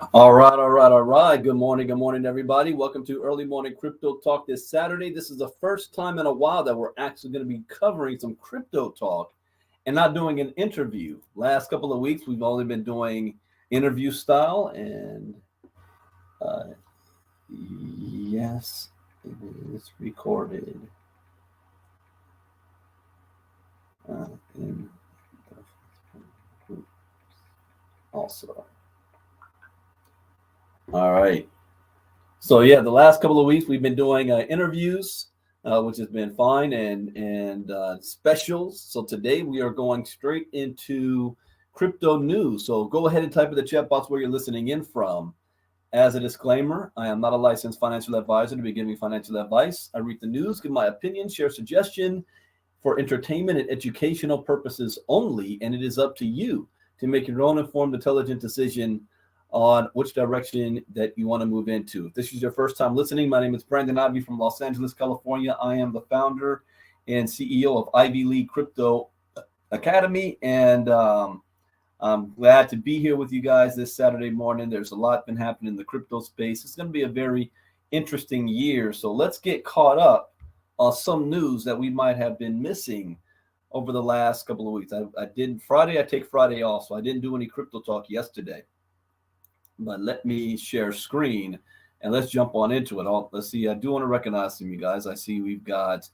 All right. Good morning, everybody. Welcome to Early Morning Crypto Talk this Saturday. This is the first time in a while that we're actually going to be covering some crypto talk and not doing an interview. Last couple of weeks, we've only been doing interview style, and yes, it is recorded. In the group also. All right. So yeah, the last couple of weeks we've been doing interviews, which has been fine, and specials. So today we are going straight into crypto news. So go ahead and type in the chat box where you're listening in from. As a disclaimer, I am not a licensed financial advisor to be giving financial advice. I read the news, give my opinion, share suggestion for entertainment and educational purposes only, and it is up to you to make your own informed, intelligent decision on which direction that you want to move into. If this is your first time listening, my name is Brandon Ivey from Los Angeles, California. I am the founder and CEO of Ivy League Crypto Academy, and I'm glad to be here with you guys this Saturday morning. There's a lot been happening in the crypto space. It's going to be a very interesting year. So let's get caught up on some news that we might have been missing over the last couple of weeks. I did Friday. I take Friday off, so I didn't do any crypto talk yesterday. But let me share screen and let's jump on into it. Let's see. I do want to recognize some of you guys. I see we've got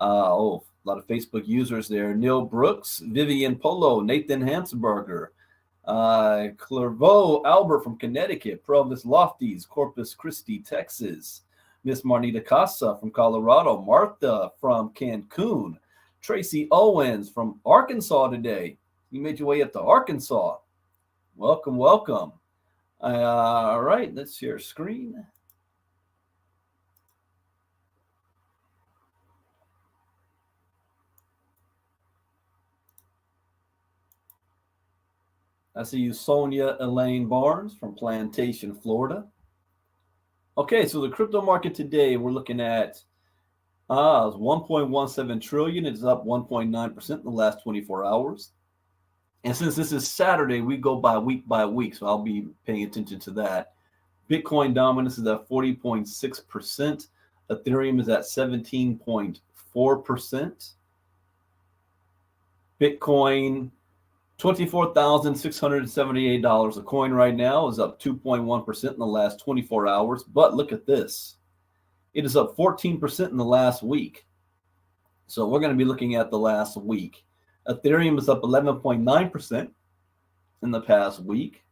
a lot of Facebook users there. Neil Brooks, Vivian Polo, Nathan Hansberger, Clairvaux Albert from Connecticut, Provis Lofties, Corpus Christi, Texas, Miss Marnita Casa from Colorado, Martha from Cancun, Tracy Owens from Arkansas today. You made your way up to Arkansas. Welcome, welcome. All right, let's share screen. I see you, Sonia Elaine Barnes from Plantation, Florida. Okay, so the crypto market today, we're looking at 1.17 trillion. It's up 1.9% in the last 24 hours. And since this is Saturday, we go by week, so I'll be paying attention to that. Bitcoin dominance is at 40.6%. Ethereum is at 17.4%. Bitcoin, $24,678 a coin right now, is up 2.1% in the last 24 hours. But look at this. It is up 14% in the last week. So we're going to be looking at the last week. Ethereum is up 11.9% in the past week.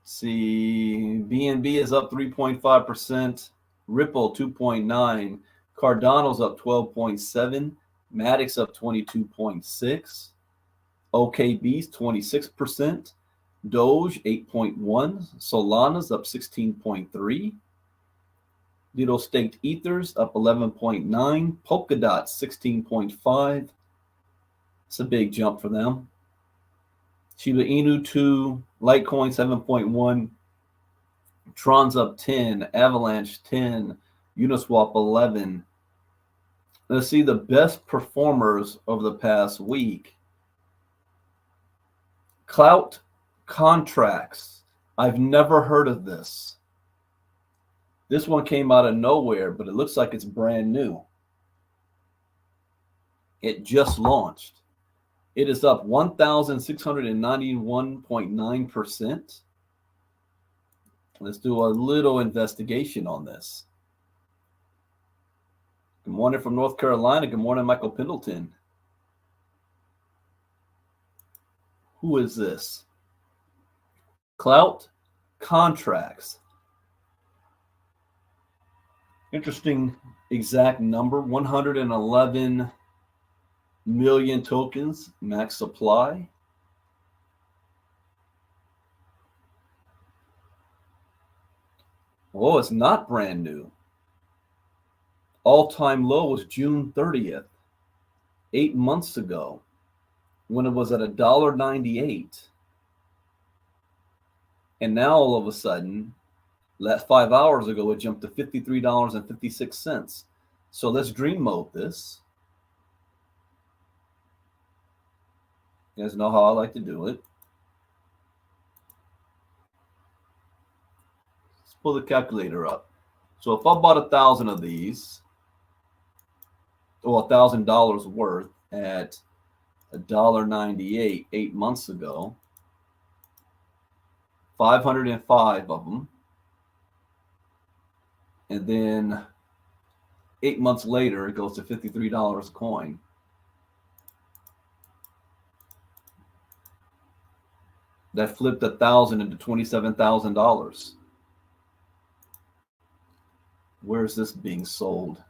See, BNB is up 3.5%, Ripple 2.9%, Cardano's up 12.7%, Matic's up 22.6%, OKB's 26%, Doge 8.1%, Solana's up 16.3%. Lido staked Ethers up 11.9%, Polkadot 16.5%. It's a big jump for them. Shiba Inu 2%, Litecoin 7.1%, Tron's up 10%, Avalanche 10%, Uniswap 11%. Let's see the best performers over the past week. Clout contracts. I've never heard of this. This one came out of nowhere, but it looks like it's brand new. It just launched. It is up 1,691.9%. Let's do a little investigation on this. Good morning from North Carolina. Good morning, Michael Pendleton. Who is this? Clout contracts. Interesting exact number, 111 million tokens, max supply. Oh, it's not brand new. All-time low was June 30th, 8 months ago, when it was at $1.98. And now all of a sudden, 5 hours ago, it jumped to $53.56. So let's dream mode this. You guys know how I like to do it. pull the calculator up. So if I bought 1,000 of these, or $1,000 worth at $1.98 8 months ago, 505 of them, and then 8 months later it goes to $53 a coin. That flipped 1,000 into $27,000. Where is this being sold?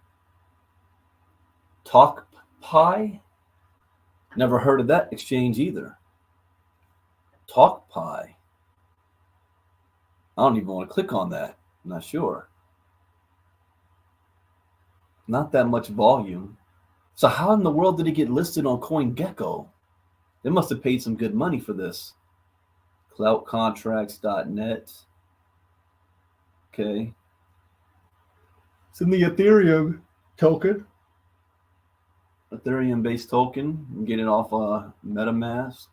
Toppie? Never heard of that exchange either. Toppie. I don't even want to click on that. I'm not sure. Not that much volume. So how in the world did it get listed on CoinGecko? They must have paid some good money for this. Cloutcontracts.net. Okay. It's in the Ethereum token. Ethereum-based token. You can get it off MetaMask.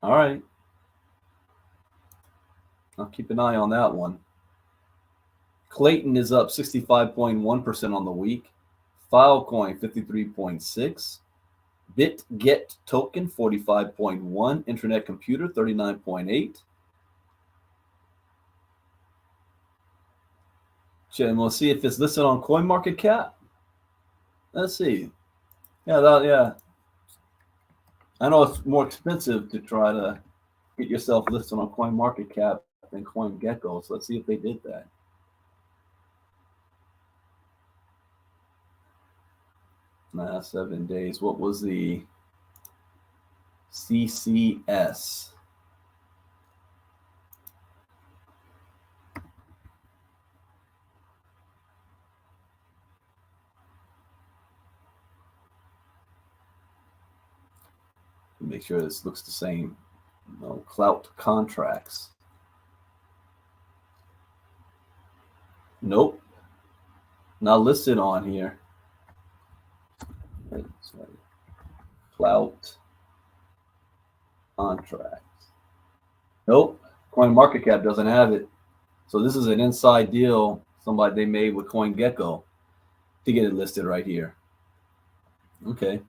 All right. I'll keep an eye on that one. Clayton is up 65.1% on the week. Filecoin 53.6. BitGet token 45.1. Internet computer 39.8. And we'll see if it's listed on CoinMarketCap. Let's see. Yeah. I know it's more expensive to try to get yourself listed on CoinMarketCap than CoinGecko. So let's see if they did that. Nah, 7 days. What was the CCS? Make sure this looks the same. No, clout contracts. Nope. Not listed on here. Clout contracts. Nope. CoinMarketCap doesn't have it. So this is an inside deal somebody they made with CoinGecko to get it listed right here. Okay.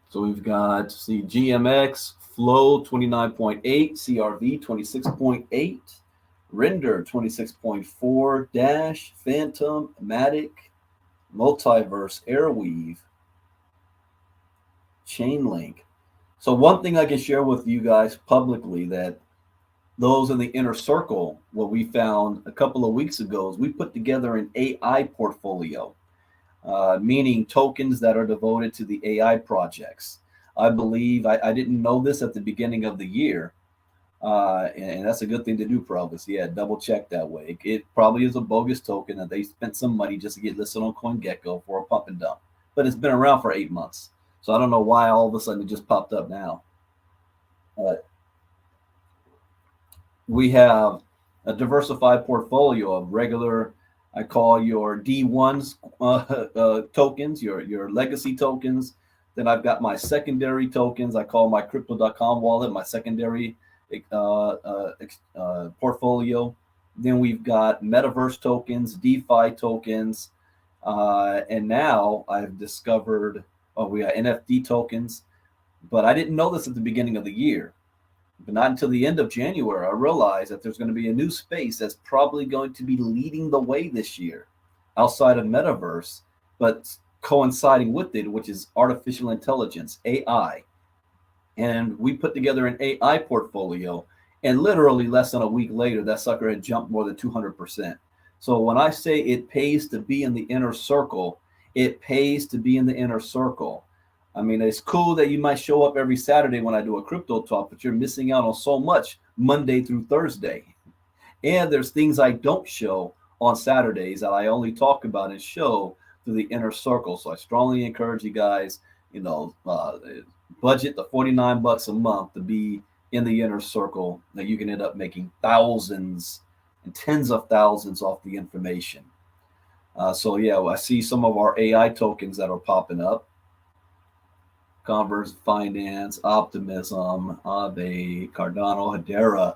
So we've got, see, GMX, Flow 29.8, CRV 26.8, Render 26.4, Dash, Phantom, Matic, Multiverse, Airweave, Chainlink. So one thing I can share with you guys publicly that those in the inner circle, what we found a couple of weeks ago is we put together an AI portfolio. Meaning tokens that are devoted to the AI projects. I believe, I didn't know this at the beginning of the year, and that's a good thing to do, probably. So yeah, double check that way. It probably is a bogus token that they spent some money just to get listed on CoinGecko for a pump and dump. But it's been around for 8 months. So I don't know why all of a sudden it just popped up now. We have a diversified portfolio of regular, I call your D1s tokens, your legacy tokens. Then I've got my secondary tokens. I call my crypto.com wallet my secondary portfolio. Then we've got Metaverse tokens, DeFi tokens. And now I've discovered, we got NFT tokens. But I didn't know this at the beginning of the year. But not until the end of January, I realized that there's going to be a new space that's probably going to be leading the way this year outside of Metaverse, but coinciding with it, which is artificial intelligence, AI. And we put together an AI portfolio, and literally less than a week later, that sucker had jumped more than 200%. So when I say it pays to be in the inner circle, it pays to be in the inner circle. I mean, it's cool that you might show up every Saturday when I do a crypto talk, but you're missing out on so much Monday through Thursday. And there's things I don't show on Saturdays that I only talk about and show through the inner circle. So I strongly encourage you guys, budget the $49 a month to be in the inner circle, that you can end up making thousands and tens of thousands off the information. So yeah, I see some of our AI tokens that are popping up. Converse Finance, Optimism, Aave, Cardano, Hedera.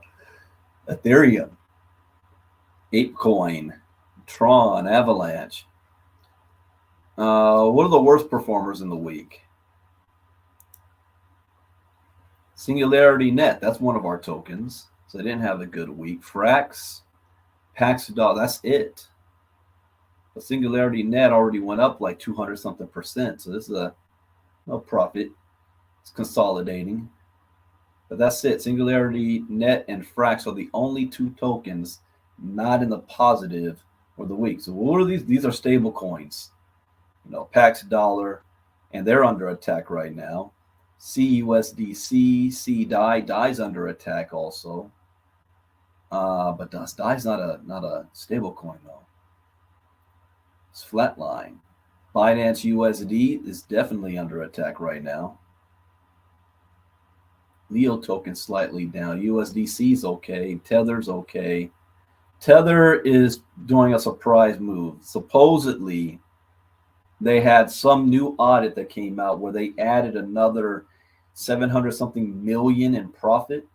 Ethereum, ApeCoin, Tron, Avalanche. What are the worst performers in the week? SingularityNET, that's one of our tokens. So they didn't have a good week. Frax, Paxdol, that's it. But SingularityNET already went up like 200 something percent. So this is a profit. It's consolidating. But that's it. SingularityNET and Frax are the only two tokens not in the positive for the week. So what are these? These are stable coins. Pax Dollar, and they're under attack right now. CUSDC, DAI's under attack also. But DAI's not a stable coin though. It's flatline. Binance USD is definitely under attack right now. Leo token slightly down. USDC is okay. Tether's okay. Tether is doing a surprise move. Supposedly, they had some new audit that came out where they added another 700 something million in profit,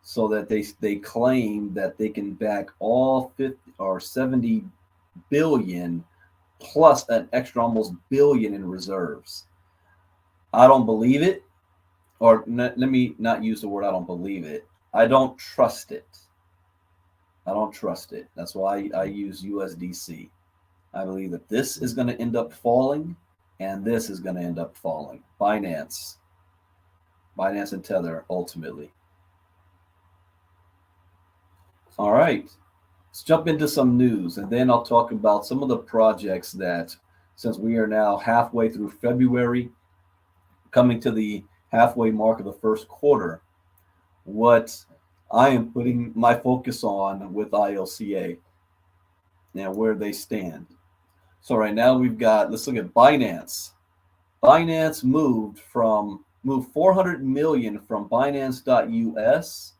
so that they claim that they can back all 50 or 70 billion plus an extra almost billion in reserves. I don't believe it, or let me not use the word I don't believe it. I don't trust it. I don't trust it. That's why I use USDC. I believe that this is going to end up falling, and this is going to end up falling. Binance and Tether, ultimately. All right. Let's jump into some news, and then I'll talk about some of the projects that, since we are now halfway through February, coming to the halfway mark of the first quarter, what I am putting my focus on with ILCA and where they stand. So right now let's look at Binance. Binance moved 400 million from Binance.us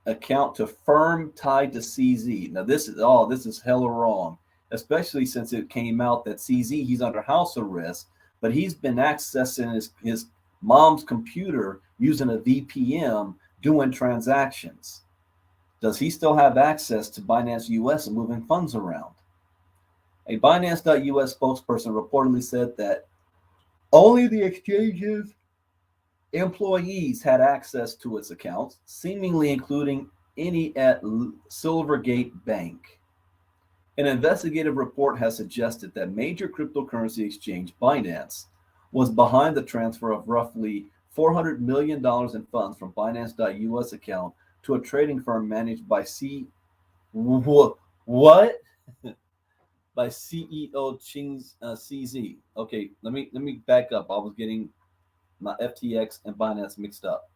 account to firm tied to CZ. Now this is hella wrong, especially since it came out that CZ, he's under house arrest, but he's been accessing his mom's computer using a VPN doing transactions. Does he still have access to Binance US and moving funds around? A Binance.us spokesperson reportedly said that only the exchange's employees had access to its accounts, seemingly including any at Silvergate Bank. An investigative report has suggested that major cryptocurrency exchange Binance was behind the transfer of roughly $400 million in funds from Binance.us account to a trading firm managed by by CEO Ching's CZ. Okay, let me back up. I was getting my FTX and Binance mixed up.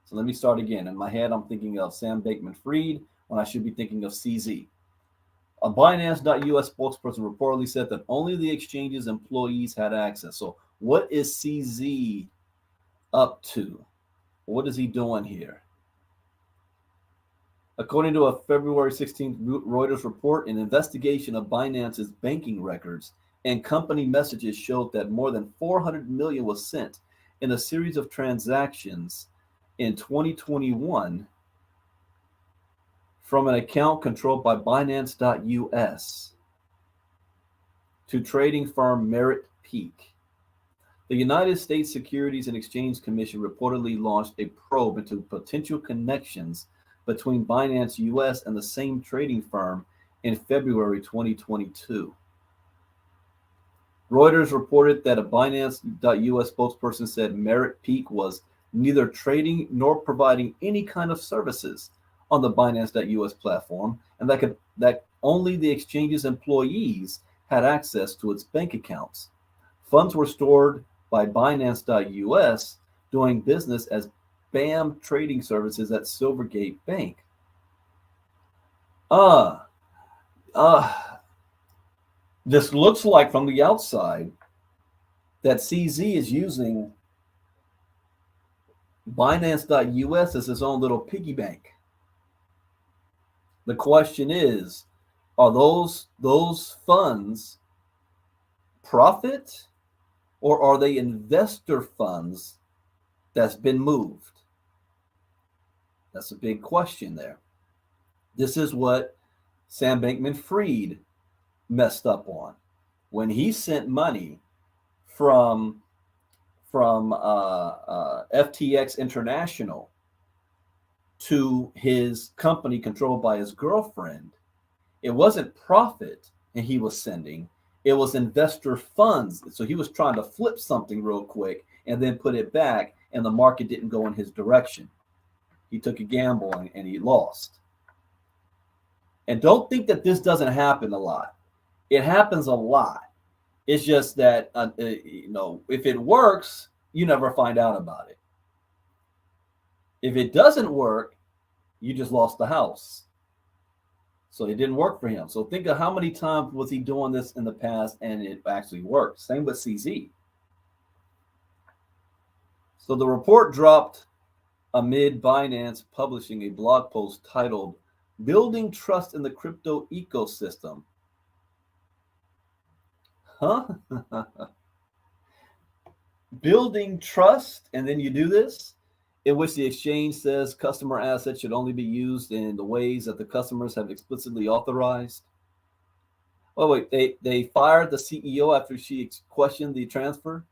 So let me start again. In my head, I'm thinking of Sam Bankman-Fried when I should be thinking of CZ. A Binance.us spokesperson reportedly said that only the exchange's employees had access. So what is CZ up to? What is he doing here? According to a February 16th Reuters report, an investigation of Binance's banking records and company messages showed that more than 400 million was sent in a series of transactions in 2021 from an account controlled by Binance.us to trading firm Merit Peak. The United States Securities and Exchange Commission reportedly launched a probe into potential connections between Binance US and the same trading firm in February 2022. Reuters reported that a Binance.us spokesperson said Merit Peak was neither trading nor providing any kind of services on the Binance.us platform, and that only the exchange's employees had access to its bank accounts. Funds were stored by Binance.us doing business as BAM Trading Services at Silvergate Bank. This looks like from the outside that CZ is using Binance.us as his own little piggy bank. The question is, are those funds profit, or are they investor funds that's been moved? That's a big question there. This is what Sam Bankman-Fried messed up on when he sent money from FTX International to his company controlled by his girlfriend. It wasn't profit and he was sending, it was investor funds. So he was trying to flip something real quick and then put it back, and the market didn't go in his direction. He took a gamble and he lost. And don't think that this doesn't happen a lot. It happens a lot. It's just that, if it works, you never find out about it. If it doesn't work, you just lost the house. So it didn't work for him. So think of how many times was he doing this in the past and it actually worked. Same with CZ. So the report dropped amid Binance publishing a blog post titled "Building Trust in the Crypto Ecosystem." Huh? Building trust, and then you do this, in which the exchange says customer assets should only be used in the ways that the customers have explicitly authorized. Oh, wait, they fired the CEO after she questioned the transfer?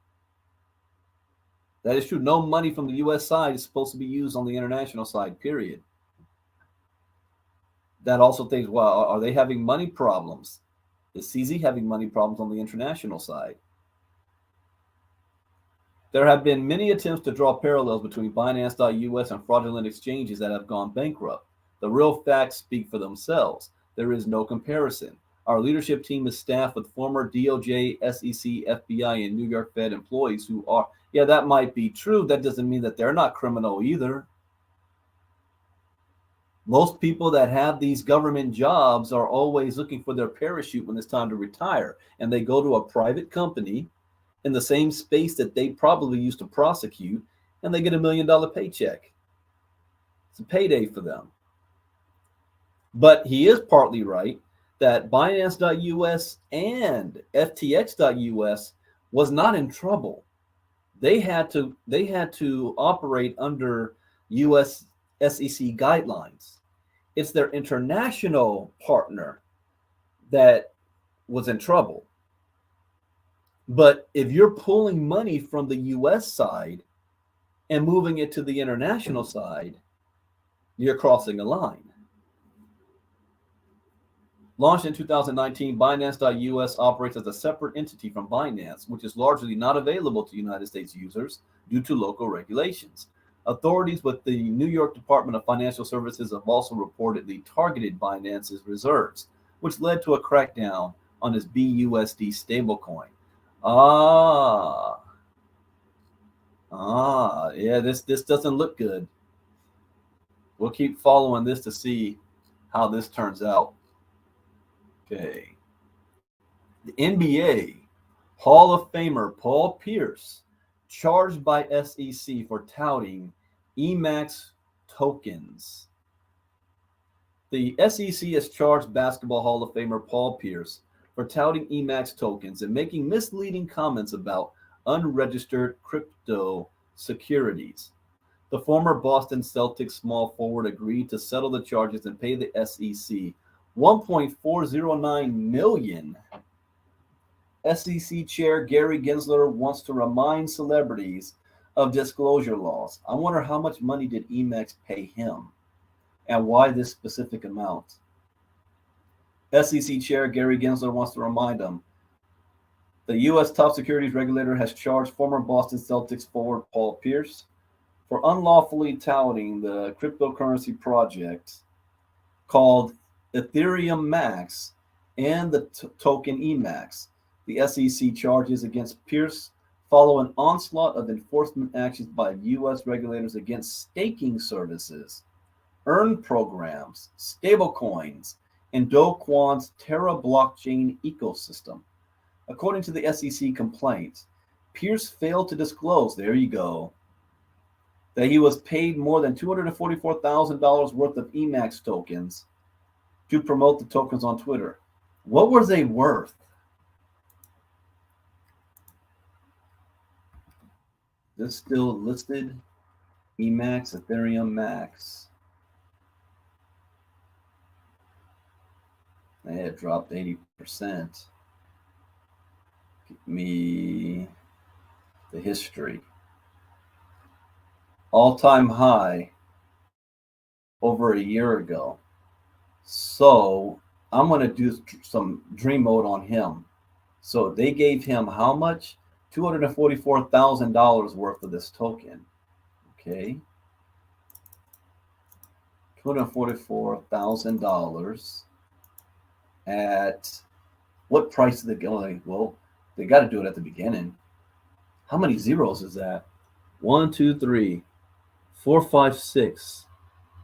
That is true. No money from the U.S. side is supposed to be used on the international side, period. That also thinks, well, are they having money problems? Is CZ having money problems on the international side? There have been many attempts to draw parallels between Binance.us and fraudulent exchanges that have gone bankrupt. The real facts speak for themselves. There is no comparison. Our leadership team is staffed with former DOJ, SEC, FBI, and New York Fed employees who are, yeah, that might be true. That doesn't mean that they're not criminal either. Most people that have these government jobs are always looking for their parachute when it's time to retire. And they go to a private company in the same space that they probably used to prosecute, and they get $1 million paycheck. It's a payday for them. But he is partly right that Binance.us and FTX.us was not in trouble. They had to operate under US SEC guidelines. It's their international partner that was in trouble. But if you're pulling money from the US side and moving it to the international side, you're crossing a line. Launched in 2019, Binance.us operates as a separate entity from Binance, which is largely not available to United States users due to local regulations. Authorities with the New York Department of Financial Services have also reportedly targeted Binance's reserves, which led to a crackdown on its BUSD stablecoin. Yeah, this doesn't look good. We'll keep following this to see how this turns out. Okay. The NBA Hall of Famer Paul Pierce charged by SEC for touting EMAX tokens. The SEC has charged Basketball Hall of Famer Paul Pierce for touting EMAX tokens and making misleading comments about unregistered crypto securities. The former Boston Celtics small forward agreed to settle the charges and pay the SEC $1.409 million. SEC Chair Gary Gensler wants to remind celebrities of disclosure laws. I wonder how much money did EMAX pay him and why this specific amount. SEC Chair Gary Gensler wants to remind him. The U.S. top securities regulator has charged former Boston Celtics forward Paul Pierce for unlawfully touting the cryptocurrency project called Ethereum Max and the token EMAX. The SEC charges against Pierce follow an onslaught of enforcement actions by U.S. regulators against staking services, earn programs, stablecoins, and Do Kwon's Terra blockchain ecosystem. According to the SEC complaint, Pierce failed to disclose, there you go, that he was paid more than $244,000 worth of EMAX tokens to promote the tokens on Twitter. What were they worth? This still listed EMAX, Ethereum Max. It dropped 80%. Give me the history. All-time high over a year ago. So I'm going to do some dream mode on him. So they gave him how much? $244,000 worth of this token. Okay. $244,000 at what price did they go? Well, they got to do it at the beginning. How many zeros is that? 1, 2, 3, 4, 5, 6,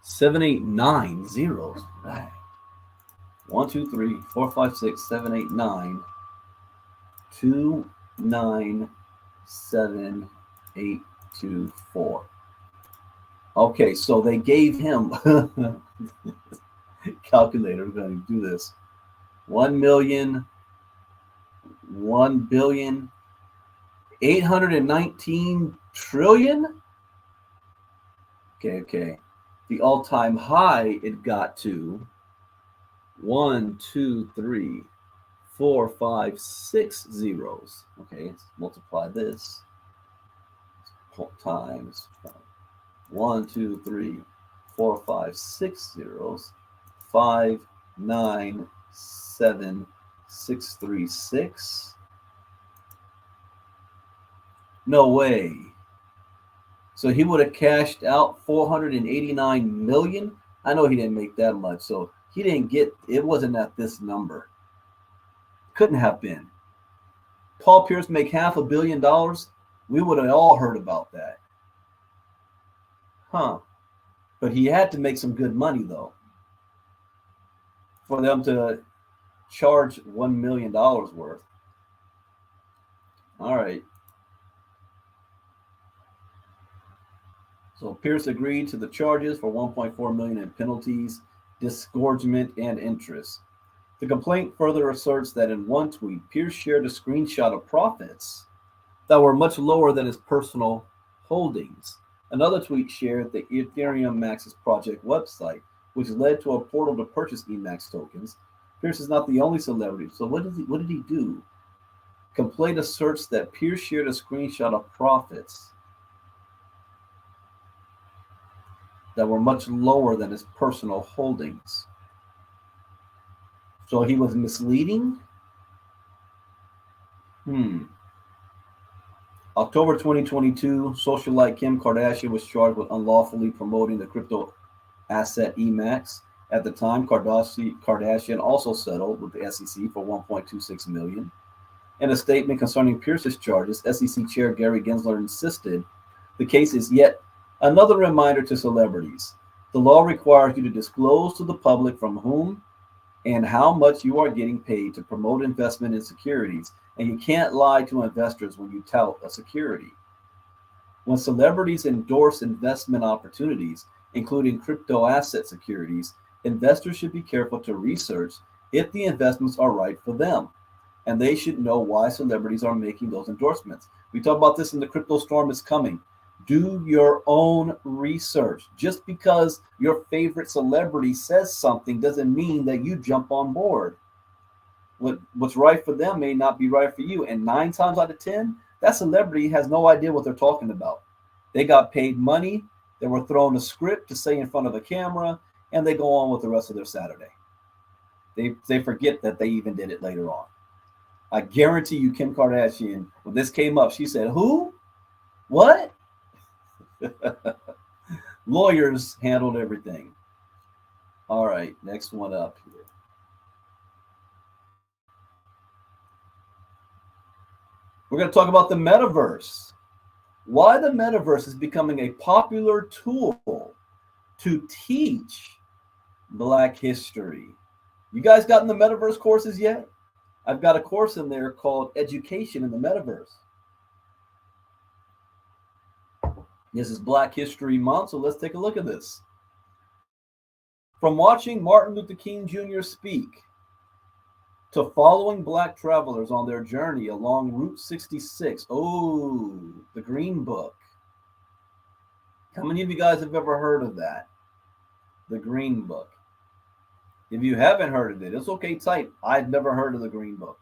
7, 8, 9 zeros. Right. 1, 2, 3, 4, 5, 6, 7, 8, 9. 2, 9, 7, 8, 2, 4. Okay, so they gave him calculator. We're going to do this. 1 million, 1 billion, 819 trillion. Okay. The all-time high it got to 1, 2, 3, 4, 5, 6 zeros. Okay, let's multiply this times 1, 2, 3, 4, 5, 6 zeros. 5, 9, 7, 6, 3, 6. No way. So he would have cashed out 489 million. I know he didn't make that much, so he didn't get. It wasn't at this number. Couldn't have been. Paul Pierce make $500 million. We would have all heard about that. Huh. But he had to make some good money, though, for them to charge $1 million worth. All right. So Pierce agreed to the charges for $1.4 million in penalties, disgorgement, and interest. The complaint further asserts that in one tweet, Pierce shared a screenshot of profits that were much lower than his personal holdings. Another tweet shared the Ethereum Maxis project website, which led to a portal to purchase EMAX tokens. Pierce is not the only celebrity. So what did he do? Complaint asserts that Pierce shared a screenshot of profits that were much lower than his personal holdings. So he was misleading? October 2022, socialite Kim Kardashian was charged with unlawfully promoting the crypto asset EMAX. At the time, Kardashian also settled with the SEC for $1.26 million. In a statement concerning Pierce's charges, SEC Chair Gary Gensler insisted the case is yet another reminder to celebrities. The law requires you to disclose to the public from whom and how much you are getting paid to promote investment in securities, and you can't lie to investors when you tout a security. When celebrities endorse investment opportunities, including crypto asset securities, investors should be careful to research if the investments are right for them, and they should know why celebrities are making those endorsements. We talk about this in the Crypto Storm is Coming. Do your own research. Just because your favorite celebrity says something doesn't mean that you jump on board. What's right for them may not be right for you. And 9 times out of 10, that celebrity has no idea what they're talking about. They got paid money. They were thrown a script to say in front of a camera, and they go on with the rest of their Saturday. They forget that they even did it later on. I guarantee you, Kim Kardashian, when this came up, she said, "Who? What?" Lawyers handled everything. All right, next one up here. We're going to talk about the metaverse. Why the metaverse is becoming a popular tool to teach Black history. You guys gotten the metaverse courses yet? I've got a course in there called Education in the Metaverse. This is Black History Month, so let's take a look at this. From watching Martin Luther King Jr. speak to following Black travelers on their journey along Route 66. Oh, the Green Book. How many of you guys have ever heard of that? The Green Book. If you haven't heard of it, it's okay. Type, I've never heard of the Green Book.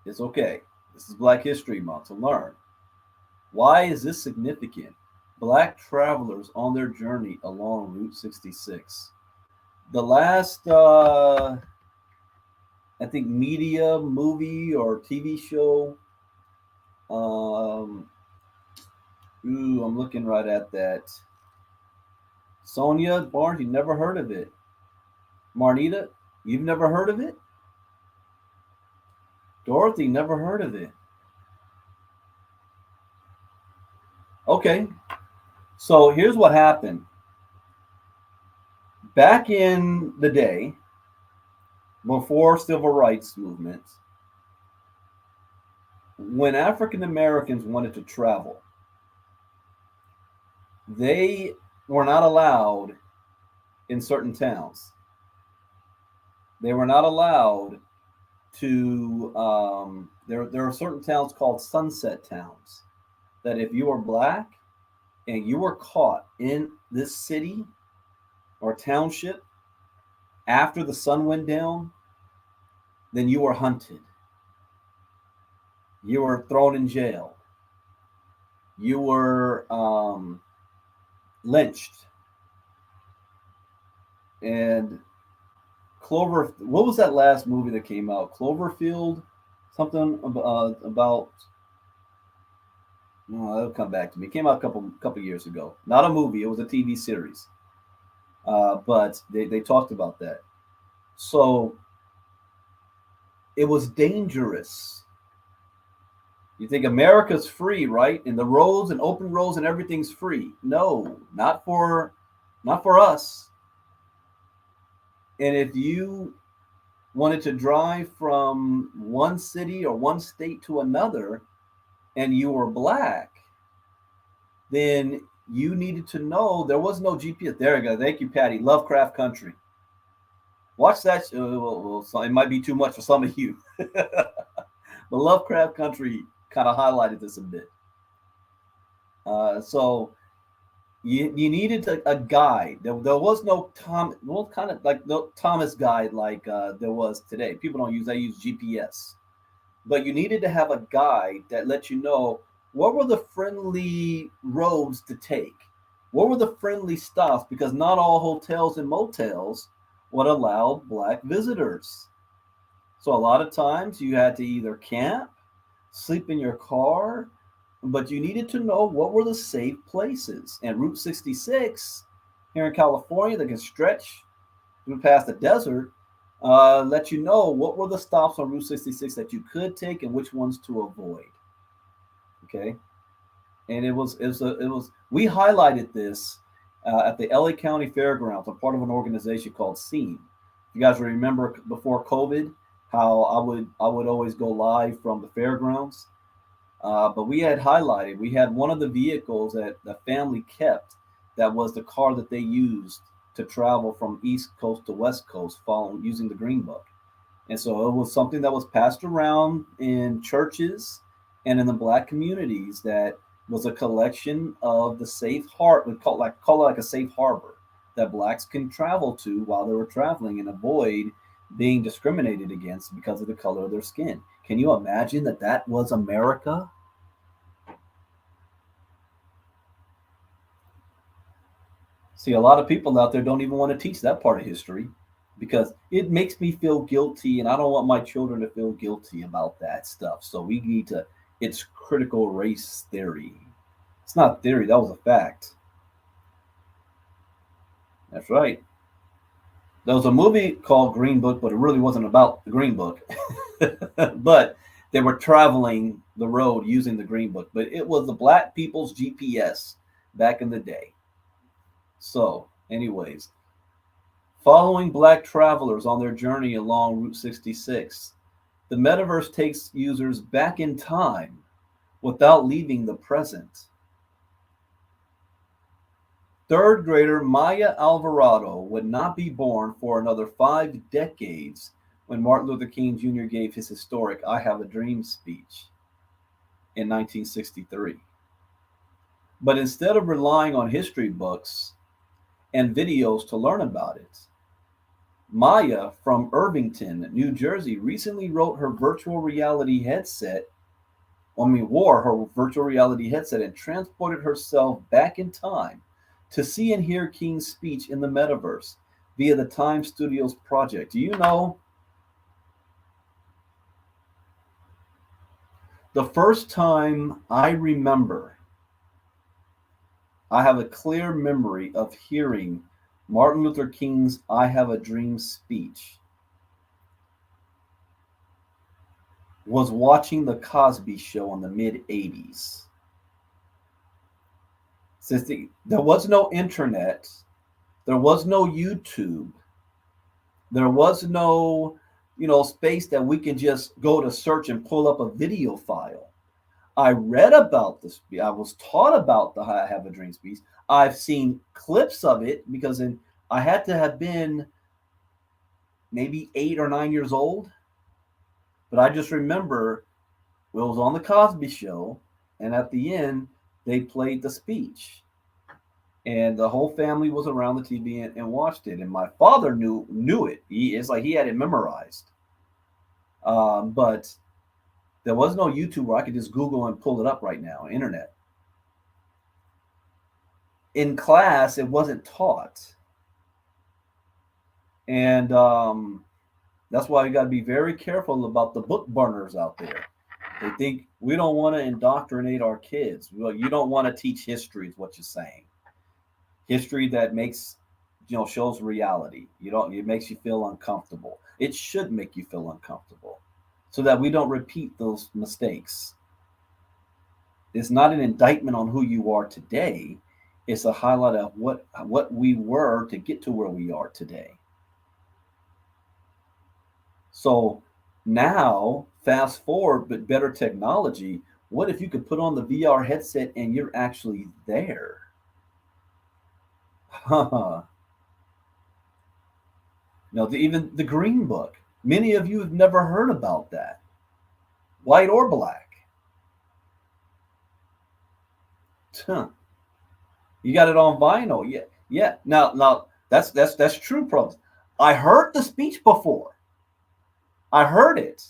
It's okay. This is Black History Month to learn. Why is this significant? Black travelers on their journey along Route 66. The last, I think, media, movie, or TV show. I'm looking right at that. Sonia Barnes, you never heard of it. Marnita, you've never heard of it? Dorothy, never heard of it. Okay, so here's what happened. Back in the day, before civil rights movements, when African Americans wanted to travel, they were not allowed in certain towns. They were not allowed to, there are certain towns called sunset towns that if you were black and you were caught in this city or township after the sun went down, then you were hunted. You were thrown in jail. You were lynched. And Clover, what was that last movie that came out? Cloverfield, something about. No, that'll come back to me. It came out a couple years ago. Not a movie; it was a TV series. But they talked about that. So it was dangerous. You think America's free, right? And the roads and open roads and everything's free. No, not for us. And if you wanted to drive from one city or one state to another and you were black, then you needed to know there was no GPS. There you go. Thank you, Patty. Lovecraft Country. Watch that. Well, it might be too much for some of you. But Lovecraft Country kind of highlighted this a bit. So you needed a guide. There was no Thomas guide like there was today. People don't use. They use GPS. But you needed to have a guide that let you know what were the friendly roads to take, what were the friendly stops, because not all hotels and motels would allow black visitors. So a lot of times you had to either camp, sleep in your car, but you needed to know what were the safe places. And Route 66 here in California that can stretch past the desert, let you know what were the stops on Route 66 that you could take and which ones to avoid. Okay, and it was we highlighted this at the LA County Fairgrounds. I'm part of an organization called SEAM. You guys remember before COVID how I would always go live from the fairgrounds, but we had highlighted. We had one of the vehicles that the family kept that was the car that they used to travel from East Coast to West Coast, following using the Green Book. And so it was something that was passed around in churches and in the black communities that was a collection of the safe harbor. We call it like a safe harbor that blacks can travel to while they were traveling and avoid being discriminated against because of the color of their skin. Can you imagine that was America? See, a lot of people out there don't even want to teach that part of history because it makes me feel guilty, and I don't want my children to feel guilty about that stuff. So we need to, it's critical race theory. It's not theory, that was a fact. That's right. There was a movie called Green Book, but it really wasn't about the Green Book. But they were traveling the road using the Green Book. But it was the black people's GPS back in the day. So, anyways, following black travelers on their journey along Route 66, the metaverse takes users back in time without leaving the present. Third grader Maya Alvarado would not be born for another 5 decades when Martin Luther King Jr. gave his historic I Have a Dream speech in 1963. But instead of relying on history books and videos to learn about it, Maya from Irvington, New Jersey, recently wrote her virtual reality headset. Wore her virtual reality headset and transported herself back in time to see and hear King's speech in the metaverse via the Time Studios project. Do you know the first time I remember, I have a clear memory of hearing Martin Luther King's I Have a Dream speech was watching The Cosby Show in the mid 80s. Since there was no internet, there was no YouTube, there was no, space that we can just go to search and pull up a video file. I read about this. I was taught about the I Have a Dream speech. I've seen clips of it because I had to have been maybe 8 or 9 years old. But I just remember it was on the Cosby Show, and at the end, they played the speech. And the whole family was around the TV and watched it. And my father knew it. It's like he had it memorized. But there was no YouTube where I could just Google and pull it up right now, internet. In class, it wasn't taught. And that's why you got to be very careful about the book burners out there. They think we don't want to indoctrinate our kids. Well, you don't want to teach history is what you're saying. History that makes, shows reality. It makes you feel uncomfortable. It should make you feel uncomfortable so that we don't repeat those mistakes. It's not an indictment on who you are today. It's a highlight of what we were to get to where we are today. So now, fast forward, but better technology. What if you could put on the VR headset and you're actually there? Even the Green Book. Many of you have never heard about that, white or black. You got it on vinyl, yeah. Now that's true, pros. I heard the speech before. I heard it.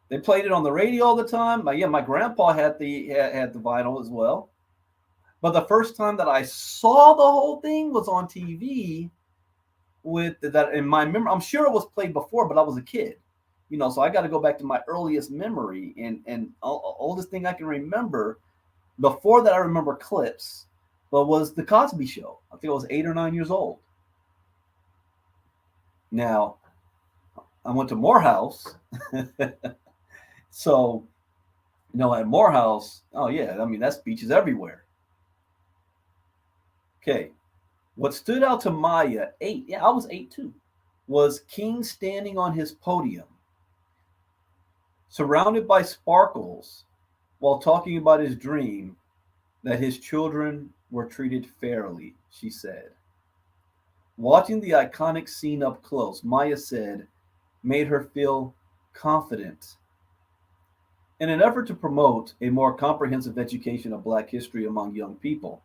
They played it on the radio all the time. My grandpa had the vinyl as well. But the first time that I saw the whole thing was on TV with that in my memory. I'm sure it was played before, but I was a kid, so I got to go back to my earliest memory and oldest thing I can remember. Before that, I remember clips, but was the Cosby Show. I think I was 8 or 9 years old. Now, I went to Morehouse. So, at Morehouse, that speech is everywhere. Okay. What stood out to Maya, 8, I was 8 too, was King standing on his podium, surrounded by sparkles, while talking about his dream that his children were treated fairly, she said. Watching the iconic scene up close, Maya said, made her feel confident. In an effort to promote a more comprehensive education of Black history among young people,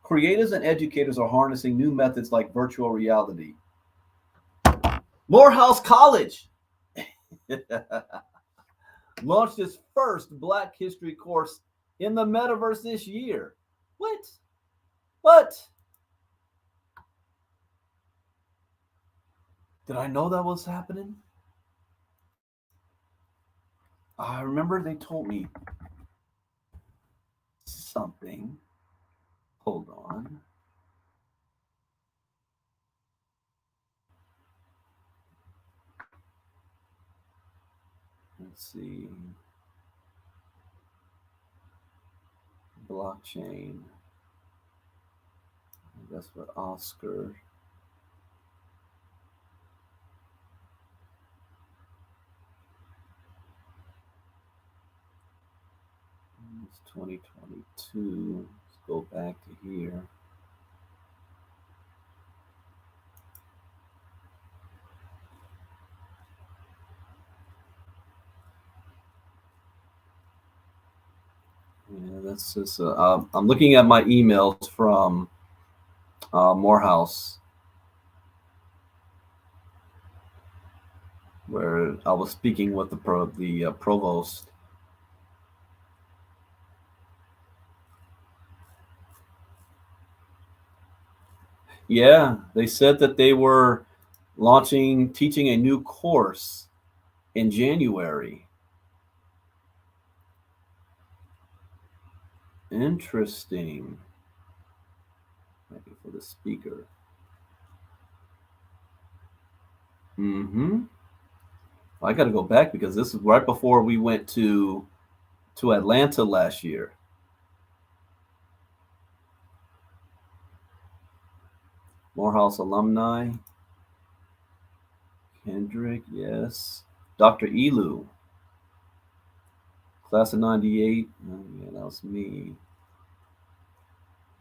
creators and educators are harnessing new methods like virtual reality. Morehouse College launched its first Black history course in the metaverse this year. What? Did I know that was happening? I remember they told me something. Hold on. Let's see. Blockchain. That's what Oscar. It's 2022. Let's go back to here. Yeah, that's just. I'm looking at my emails from Morehouse. where I was speaking with the provost. Yeah, they said that they were teaching a new course in January. Interesting. Thank you for the speaker. Mm-hmm. I got to go back because this is right before we went to Atlanta last year. Morehouse alumni. Kendrick, yes. Dr. Elu, class of 98. Oh, yeah, that was me.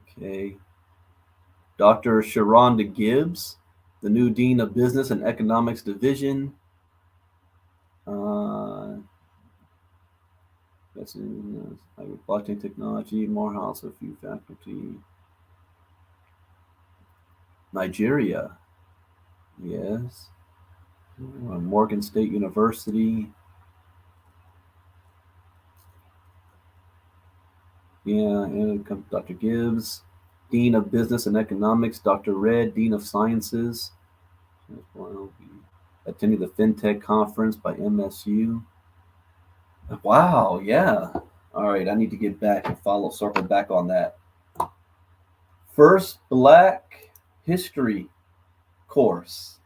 Okay. Dr. Sharonda Gibbs, the new Dean of Business and Economics Division. That's in blockchain technology, Morehouse, a few faculty. Nigeria, yes. Morgan State University. Yeah, and Dr. Gibbs, Dean of Business and Economics, Dr. Red, Dean of Sciences. Attending the FinTech conference by MSU. Wow, yeah. All right, I need to get back and circle back on that. First Black History course.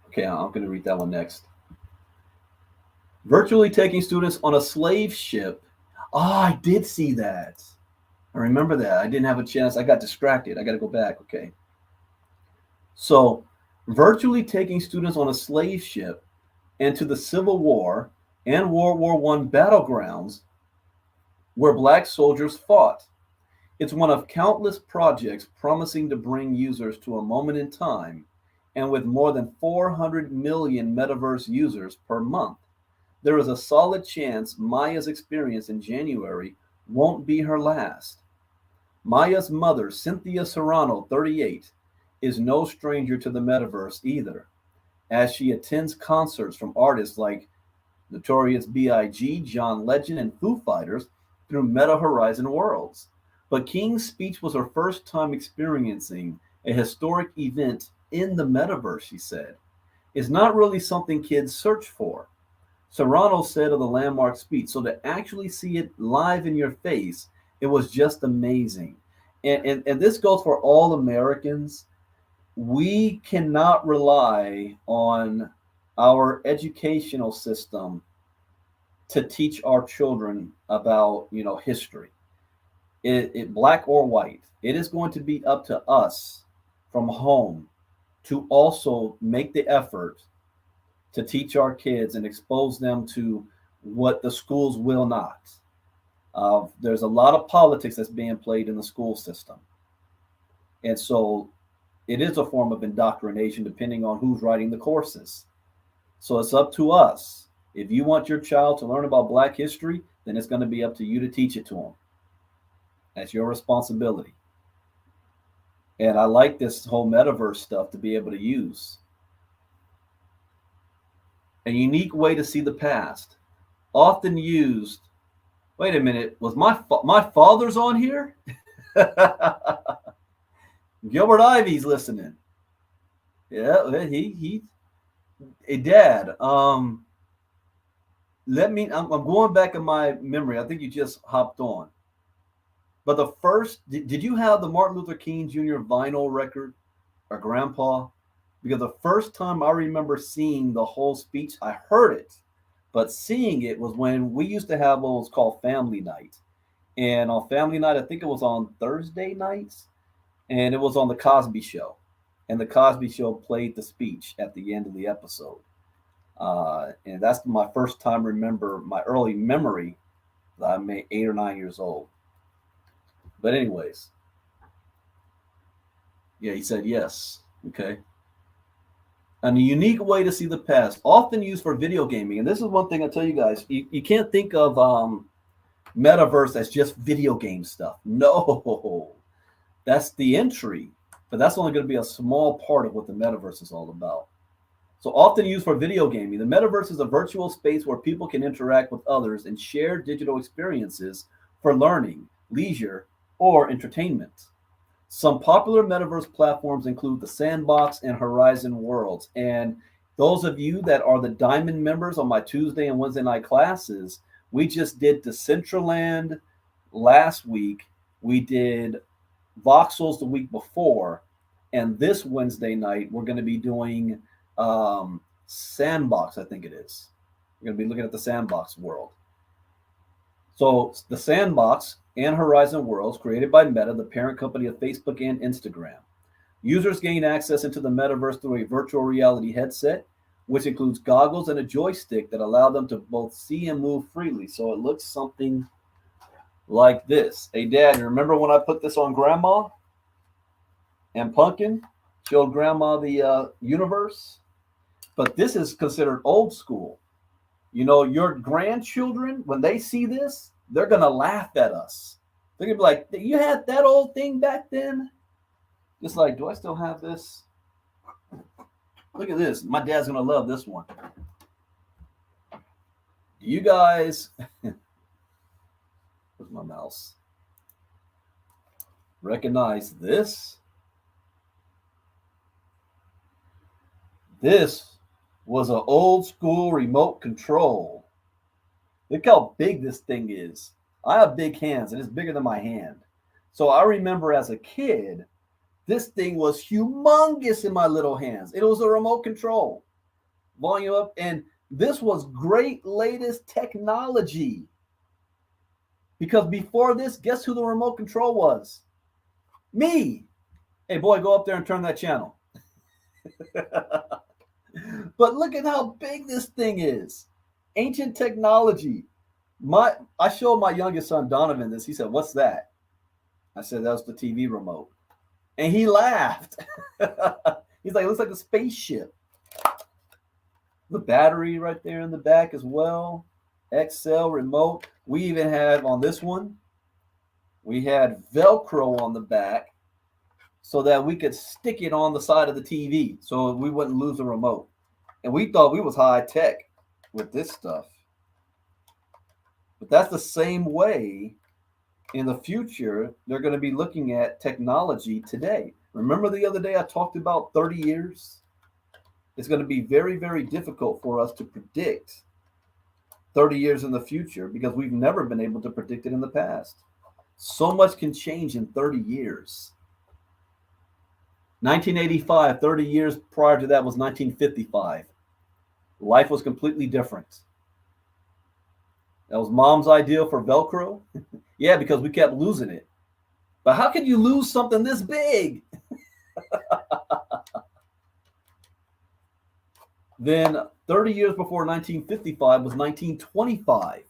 Okay, I'm going to read that one next. Virtually taking students on a slave ship. Oh, I did see that. I remember that. I didn't have a chance. I got distracted. I got to go back. Okay. So, virtually taking students on a slave ship into the Civil War and World War I battlegrounds where Black soldiers fought. It's one of countless projects promising to bring users to a moment in time, and with more than 400 million Metaverse users per month, there is a solid chance Maya's experience in January won't be her last. Maya's mother, Cynthia Serrano, 38, is no stranger to the Metaverse either, as she attends concerts from artists like Notorious B.I.G., John Legend, and Foo Fighters through Meta Horizon Worlds. But King's speech was her first time experiencing a historic event in the metaverse, she said. It's not really something kids search for. Serrano said of the landmark speech, so to actually see it live in your face, it was just amazing. And this goes for all Americans. We cannot rely on our educational system to teach our children about history, it black or white. It is going to be up to us from home to also make the effort to teach our kids and expose them to what the schools will not. There's a lot of politics that's being played in the school system, and so it is a form of indoctrination depending on who's writing the courses. So it's up to us. If you want your child to learn about Black history, then it's going to be up to you to teach it to them. That's your responsibility. And I like this whole metaverse stuff to be able to use. A unique way to see the past, often used. Wait a minute, was my father's on here? Gilbert Ivey's listening. Yeah, he a dad. I'm going back in my memory. I think you just hopped on. But the first, did you have the Martin Luther King Jr. vinyl record or grandpa? Because the first time I remember seeing the whole speech, I heard it, but seeing it was when we used to have what was called Family Night. And on Family Night, I think it was on Thursday nights, and it was on the Cosby Show. And the Cosby Show played the speech at the end of the episode. And that's my first time remember my early memory that I'm 8 or 9 years old. But anyways, yeah, he said yes. Okay. And a unique way to see the past, often used for video gaming. And this is one thing I tell you guys, you can't think of metaverse as just video game stuff. No, that's the entry, but that's only going to be a small part of what the metaverse is all about. So often used for video gaming, the metaverse is a virtual space where people can interact with others and share digital experiences for learning, leisure, or entertainment. Some popular metaverse platforms include the Sandbox and Horizon Worlds. And those of you that are the Diamond members on my Tuesday and Wednesday night classes, we just did Decentraland last week. We did Voxels the week before. And this Wednesday night, we're going to be doing Sandbox, I think it is. We're going to be looking at the Sandbox world. So the Sandbox and Horizon Worlds, created by Meta, the parent company of Facebook and Instagram. Users gain access into the metaverse through a virtual reality headset, which includes goggles and a joystick that allow them to both see and move freely. So it looks something like this. Hey, Dad, you remember when I put this on Grandma and Pumpkin? Showed Grandma the universe? But this is considered old school. You know, your grandchildren, when they see this, they're going to laugh at us. They're going to be like, you had that old thing back then? Just like, do I still have this? Look at this. My dad's going to love this one. Do you guys, where's my mouse? Recognize this? This was an old school remote control. Look how big this thing is. I have big hands, and it's bigger than my hand. So I remember as a kid, this thing was humongous in my little hands. It was a remote control. Volume up, and this was great latest technology. Because before this, guess who the remote control was? Me. Hey, boy, go up there and turn that channel. But look at how big this thing is. Ancient technology. I showed my youngest son Donovan this. He said, "What's that?" I said, "That was the TV remote." And he laughed. He's like, "It looks like a spaceship." The battery right there in the back as well. XL remote. We even have on this one, we had Velcro on the back so that we could stick it on the side of the TV so we wouldn't lose the remote. And we thought we was high tech with this stuff. But that's the same way in the future they're going to be looking at technology today. Remember the other day I talked about 30 years? It's going to be very, very difficult for us to predict 30 years in the future because we've never been able to predict it in the past. So much can change in 30 years. 1985, 30 years prior to that was 1955. Life was completely different. That was Mom's idea for Velcro. Yeah, because we kept losing it. But how can you lose something this big? Then 30 years before 1955 was 1925.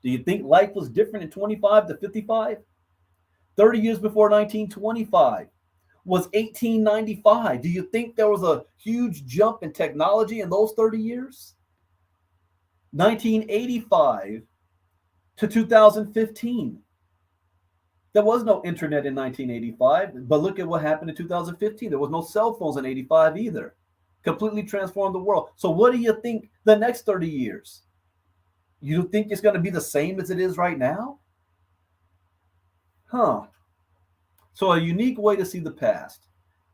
Do you think life was different in 25 to 55? 30 years before 1925 was 1895. Do you think there was a huge jump in technology in those 30 years? 1985 to 2015. There was no internet in 1985, but look at what happened in 2015. There was no cell phones in 85 either. Completely transformed the world. So what do you think the next 30 years? You think it's going to be the same as it is right now? Huh. So a unique way to see the past.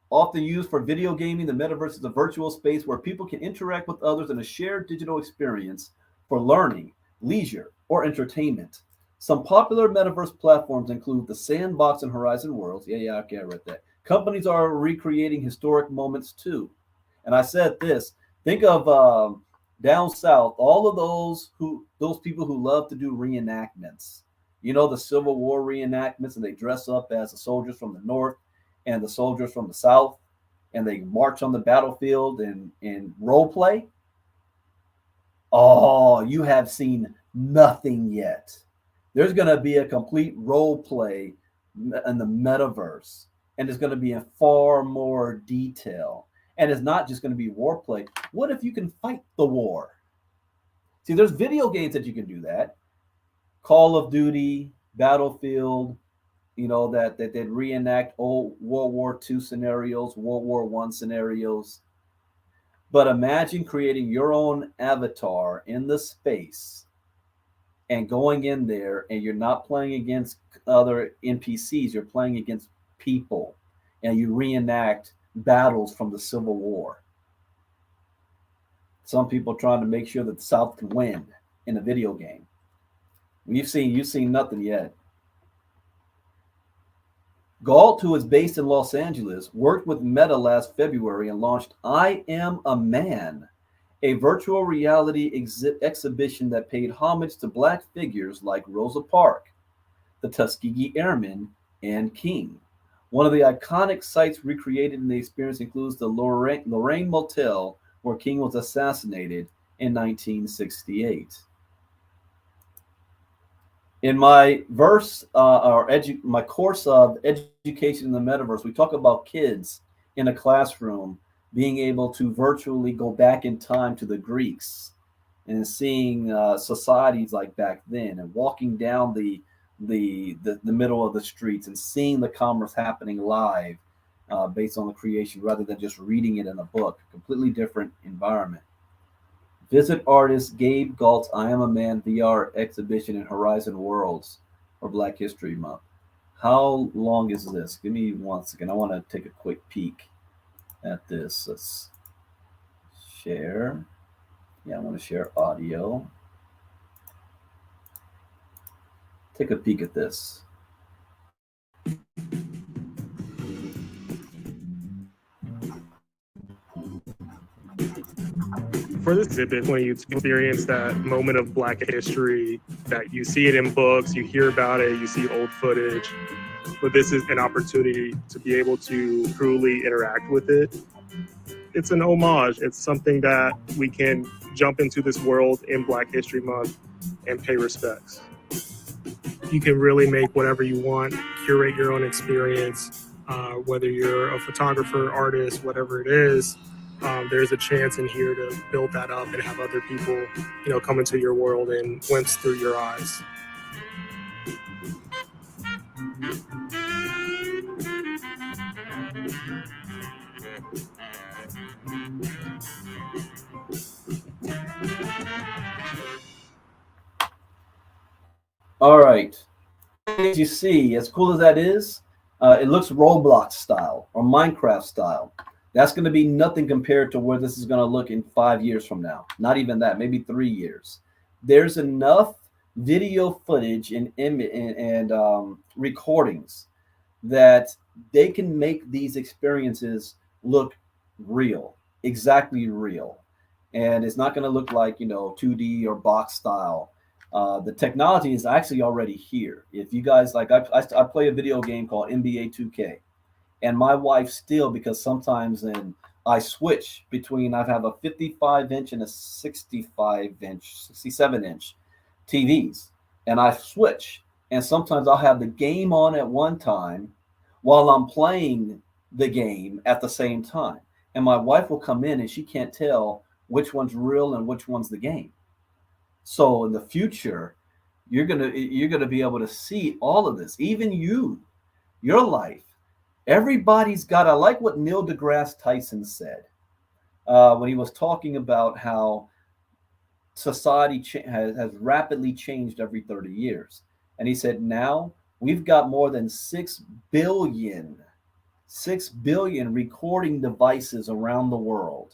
Often used for video gaming, the metaverse is a virtual space where people can interact with others in a shared digital experience for learning, leisure, or entertainment. Some popular metaverse platforms include the Sandbox and Horizon Worlds. Yeah, okay, I read that. Companies are recreating historic moments too. And I said this, think of down south, all of those people who love to do reenactments. You know, the Civil War reenactments, and they dress up as the soldiers from the North and the soldiers from the South, and they march on the battlefield and role play. Oh, you have seen nothing yet. There's going to be a complete role play in the metaverse, and it's going to be in far more detail. And it's not just going to be war play. What if you can fight the war? See, there's video games that you can do that. Call of Duty, Battlefield, that they'd reenact old World War II scenarios, World War I scenarios. But imagine creating your own avatar in the space and going in there, and you're not playing against other NPCs, you're playing against people, and you reenact battles from the Civil War. Some people trying to make sure that the South can win in a video game. You've seen nothing yet. Galt, who is based in Los Angeles, worked with Meta last February and launched I Am a Man, a virtual reality exhibition that paid homage to Black figures like Rosa Parks, the Tuskegee Airmen, and King. One of the iconic sites recreated in the experience includes the Lorraine Motel, where King was assassinated in 1968. In my my course of education in the metaverse, we talk about kids in a classroom being able to virtually go back in time to the Greeks and seeing societies like back then, and walking down the middle of the streets and seeing the commerce happening live based on the creation rather than just reading it in a book. Completely different environment. Visit artist Gabe Galt's I Am a Man VR exhibition in Horizon Worlds for Black History Month. How long is this? Give me 1 second. I want to take a quick peek at this. Let's share. Yeah, I want to share audio. Take a peek at this. For this exhibit, when you experience that moment of Black history, that you see it in books, you hear about it, you see old footage, but this is an opportunity to be able to truly interact with it. It's an homage. It's something that we can jump into this world in Black History Month and pay respects. You can really make whatever you want, curate your own experience, whether you're a photographer, artist, whatever it is. There's a chance in here to build that up and have other people, come into your world and glimpse through your eyes. All right. As you see, as cool as that is, it looks Roblox style or Minecraft style. That's going to be nothing compared to where this is going to look in 5 years from now. Not even that, maybe 3 years. There's enough video footage and recordings that they can make these experiences look real, exactly real. And it's not going to look like, 2D or box style. The technology is actually already here. If you guys like, I play a video game called NBA 2K. And my wife still, because sometimes I switch between, I have a 55-inch and a 65-inch, 67-inch TVs. And I switch. And sometimes I'll have the game on at one time while I'm playing the game at the same time. And my wife will come in and she can't tell which one's real and which one's the game. So in the future, you're gonna be able to see all of this, even your life. Everybody's got. I like what Neil deGrasse Tyson said when he was talking about how society has rapidly changed every 30 years, and he said now we've got more than 6 billion recording devices around the world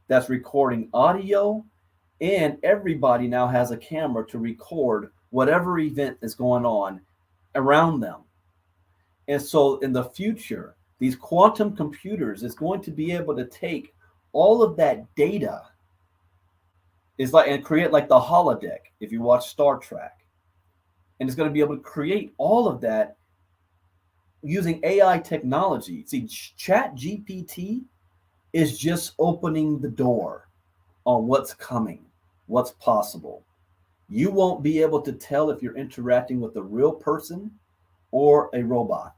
that's recording audio. And everybody now has a camera to record whatever event is going on around them. And so in the future, these quantum computers is going to be able to take all of that data and create like the holodeck, if you watch Star Trek. And it's going to be able to create all of that using AI technology. See, ChatGPT is just opening the door on what's coming, what's possible. You won't be able to tell if you're interacting with a real person or a robot.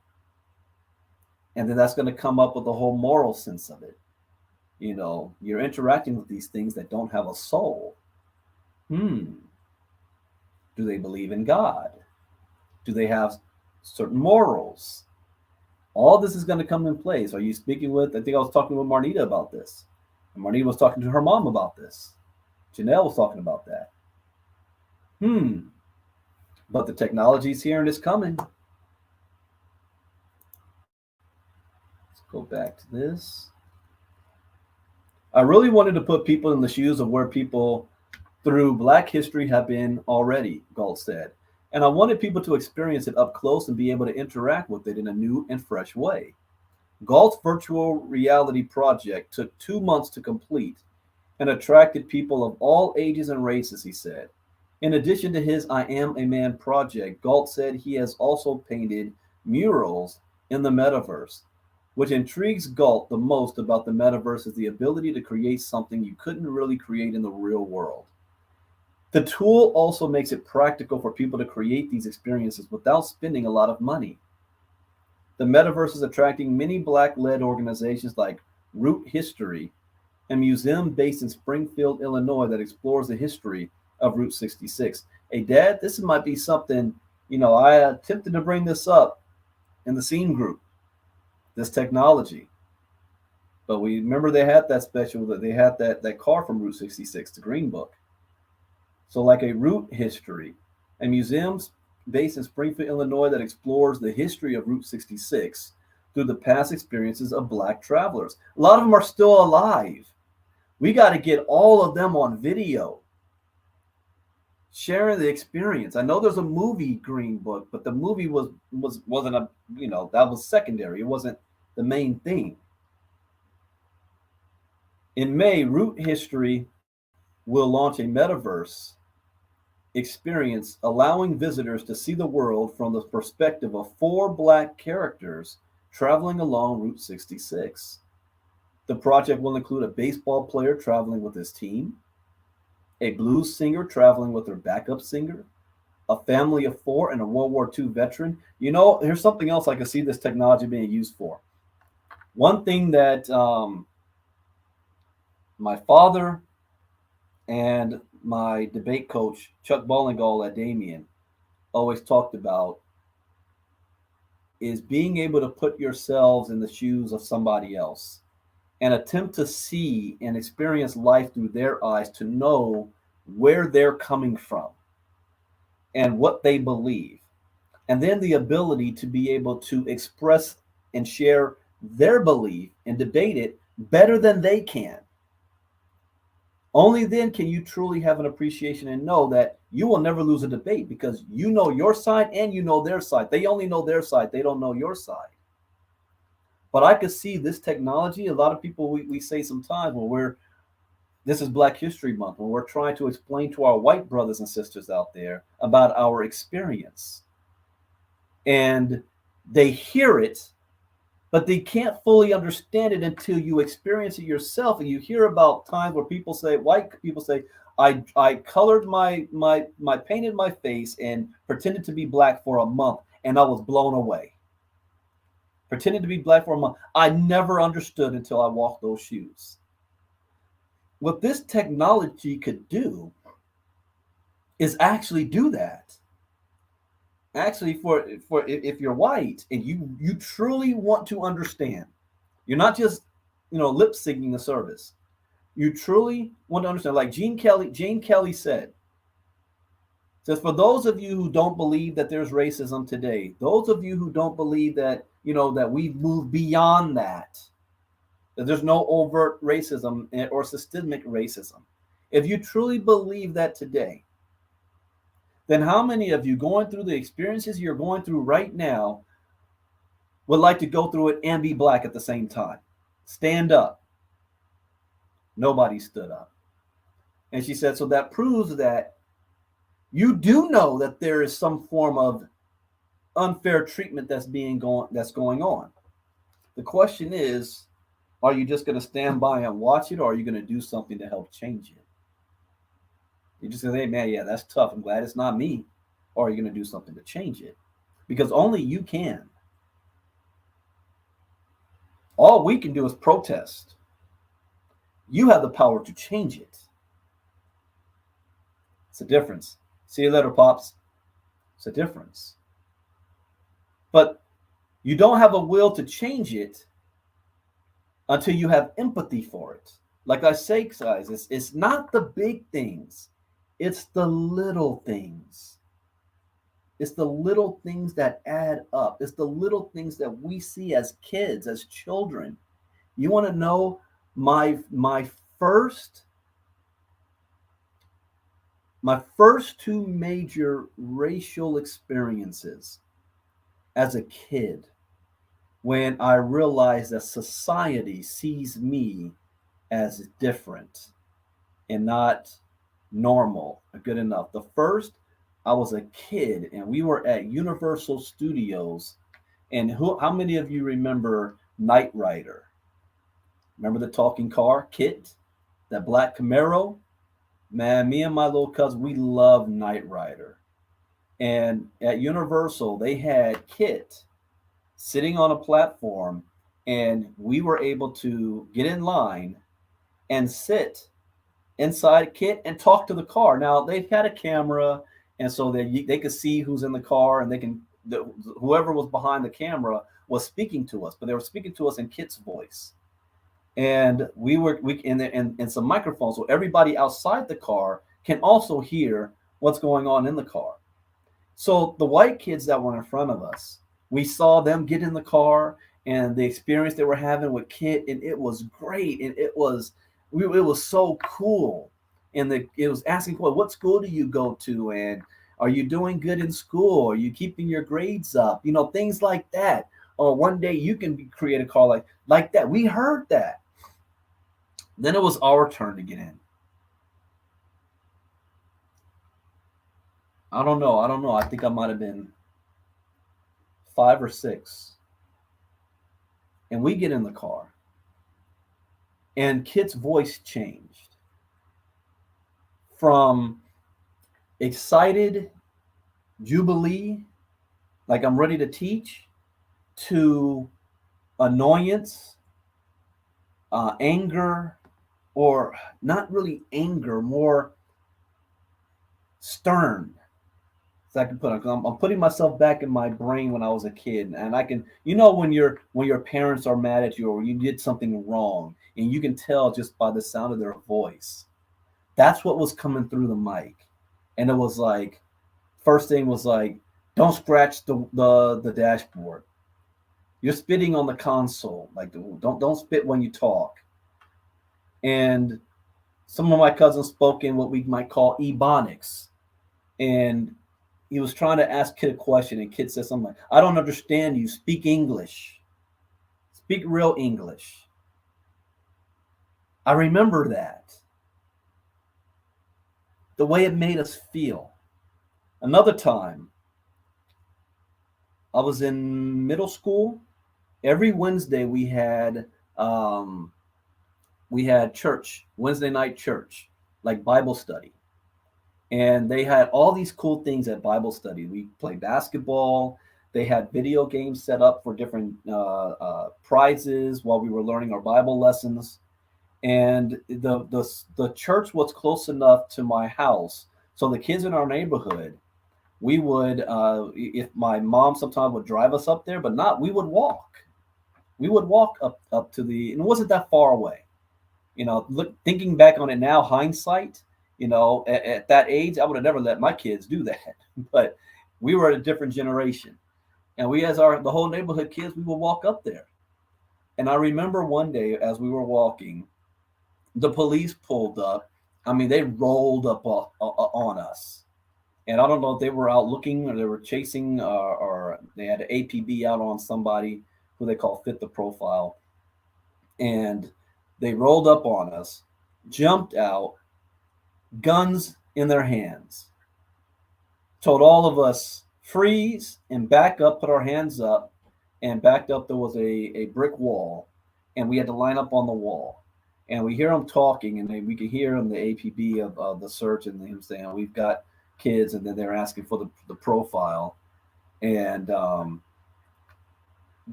And then that's going to come up with the whole moral sense of it. You're interacting with these things that don't have a soul. Do Do they believe in God? Do they have certain morals? All this is going to come in place. Are you speaking with, I think I was talking with Marnita about this. And Marnita was talking to her mom about this. Janelle was talking about that. But the technology's here and it's coming. Let's go back to this. I really wanted to put people in the shoes of where people through Black history have been already, Galt said. And I wanted people to experience it up close and be able to interact with it in a new and fresh way. Galt's virtual reality project took 2 months to complete and attracted people of all ages and races, he said. In addition to his I Am a Man project, Galt said he has also painted murals in the metaverse. What intrigues Galt the most about the metaverse is the ability to create something you couldn't really create in the real world. The tool also makes it practical for people to create these experiences without spending a lot of money. The metaverse is attracting many Black-led organizations like Root History, a museum based in Springfield, Illinois that explores the history of Route 66. Hey, Dad, this might be something, I attempted to bring this up in the scene group, this technology. But we remember they had that special, that they had that car from Route 66, the Green Book. So like a Route History, a museum based in Springfield, Illinois that explores the history of Route 66 through the past experiences of Black travelers. A lot of them are still alive. We got to get all of them on video, sharing the experience. I know there's a movie, Green Book, but the movie wasn't a, that was secondary. It wasn't the main thing. In May, Root History will launch a metaverse experience, allowing visitors to see the world from the perspective of 4 Black characters traveling along Route 66. The project will include a baseball player traveling with his team, a blues singer traveling with their backup singer, a family of 4, and a World War II veteran. Here's something else I can see this technology being used for. One thing that my father and my debate coach, Chuck Ballingall at Damien, always talked about is being able to put yourselves in the shoes of somebody else and attempt to see and experience life through their eyes, to know where they're coming from and what they believe. And then the ability to be able to express and share their belief and debate it better than they can. Only then can you truly have an appreciation and know that you will never lose a debate, because you know your side and you know their side. They only know their side. They don't know your side. But I could see this technology. A lot of people, we say sometimes when this is Black History Month, when we're trying to explain to our white brothers and sisters out there about our experience. And they hear it, but they can't fully understand it until you experience it yourself. And you hear about times where white people say, I colored my painted my face and pretended to be Black for a month, and I was blown away. Pretended to be Black for a month. I never understood until I walked those shoes. What this technology could do is actually do that. Actually, for if you're white and you truly want to understand, you're not just lip syncing the service. You truly want to understand, like Jane Kelly says, for those of you who don't believe that there's racism today, those of you who don't believe that that we've moved beyond that there's no overt racism or systemic racism, if you truly believe that today, then how many of you going through the experiences you're going through right now would like to go through it and be Black at the same time? Stand up. Nobody stood up. And she said, so that proves that you do know that there is some form of unfair treatment that's going on. The question is, are you just going to stand by and watch it, or are you going to do something to help change it? You're just going to say, hey, man, yeah, that's tough. I'm glad it's not me. Or are you going to do something to change it? Because only you can. All we can do is protest. You have the power to change it. It's a difference. See you later, Pops. It's a difference. But you don't have a will to change it until you have empathy for it. Like I say, guys, it's not the big things. It's the little things. It's the little things that add up. It's the little things that we see as kids, as children. You want to know my first two major racial experiences as a kid, when I realized that society sees me as different and not normal or good enough. The first, I was a kid and we were at Universal Studios. And how many of you remember Knight Rider? Remember the talking car, Kit, that black Camaro? Man, me and my little cousin, we love Knight Rider. And at Universal, they had Kit sitting on a platform, and we were able to get in line and sit inside Kit and talk to the car. Now, they've had a camera, and so they could see who's in the car, and whoever was behind the camera was speaking to us, but they were speaking to us in Kit's voice. And we in some microphones, so everybody outside the car can also hear what's going on in the car. So the white kids that were in front of us, we saw them get in the car and the experience they were having with Kit, and it was great, and it was so cool. And it was asking, well, what school do you go to, and are you doing good in school? Are you keeping your grades up? You know, things like that. Or one day you can create a car like that. We heard that. Then it was our turn to get in. I don't know. I think I might have been 5 or 6. And we get in the car. And Kit's voice changed from excited jubilee, like I'm ready to teach, to annoyance, anger, or not really anger, more stern. So I can put on. I'm putting myself back in my brain when I was a kid, and I can, when your parents are mad at you or you did something wrong, and you can tell just by the sound of their voice. That's what was coming through the mic, and it was like, first thing was like, don't scratch the dashboard. You're spitting on the console. Like, don't spit when you talk. And some of my cousins spoke in what we might call ebonics, and he was trying to ask Kid a question, and Kid said something like, I don't understand you. Speak English. Speak real English. I remember that. The way it made us feel. Another time, I was in middle school. Every Wednesday we had church, Wednesday night church, like Bible study. And they had all these cool things at Bible study. We played basketball. They had video games set up for different prizes while we were learning our Bible lessons. And the church was close enough to my house, so the kids in our neighborhood, we would, if my mom sometimes would drive us up there, but we would walk. We would walk up to and it wasn't that far away. Thinking back on it now, hindsight, at that age, I would have never let my kids do that. But we were a different generation. And we, as the whole neighborhood kids, we would walk up there. And I remember one day as we were walking, the police pulled up. I mean, they rolled up on us. And I don't know if they were out looking or they were chasing or they had an APB out on somebody who they call fit the profile. And they rolled up on us, jumped out, guns in their hands, told all of us freeze and back up, put our hands up, and backed up. There was a brick wall, and we had to line up on the wall. And we hear them talking, and we could hear them, the APB of the search, and him saying, we've got kids, and then they're asking for the profile. And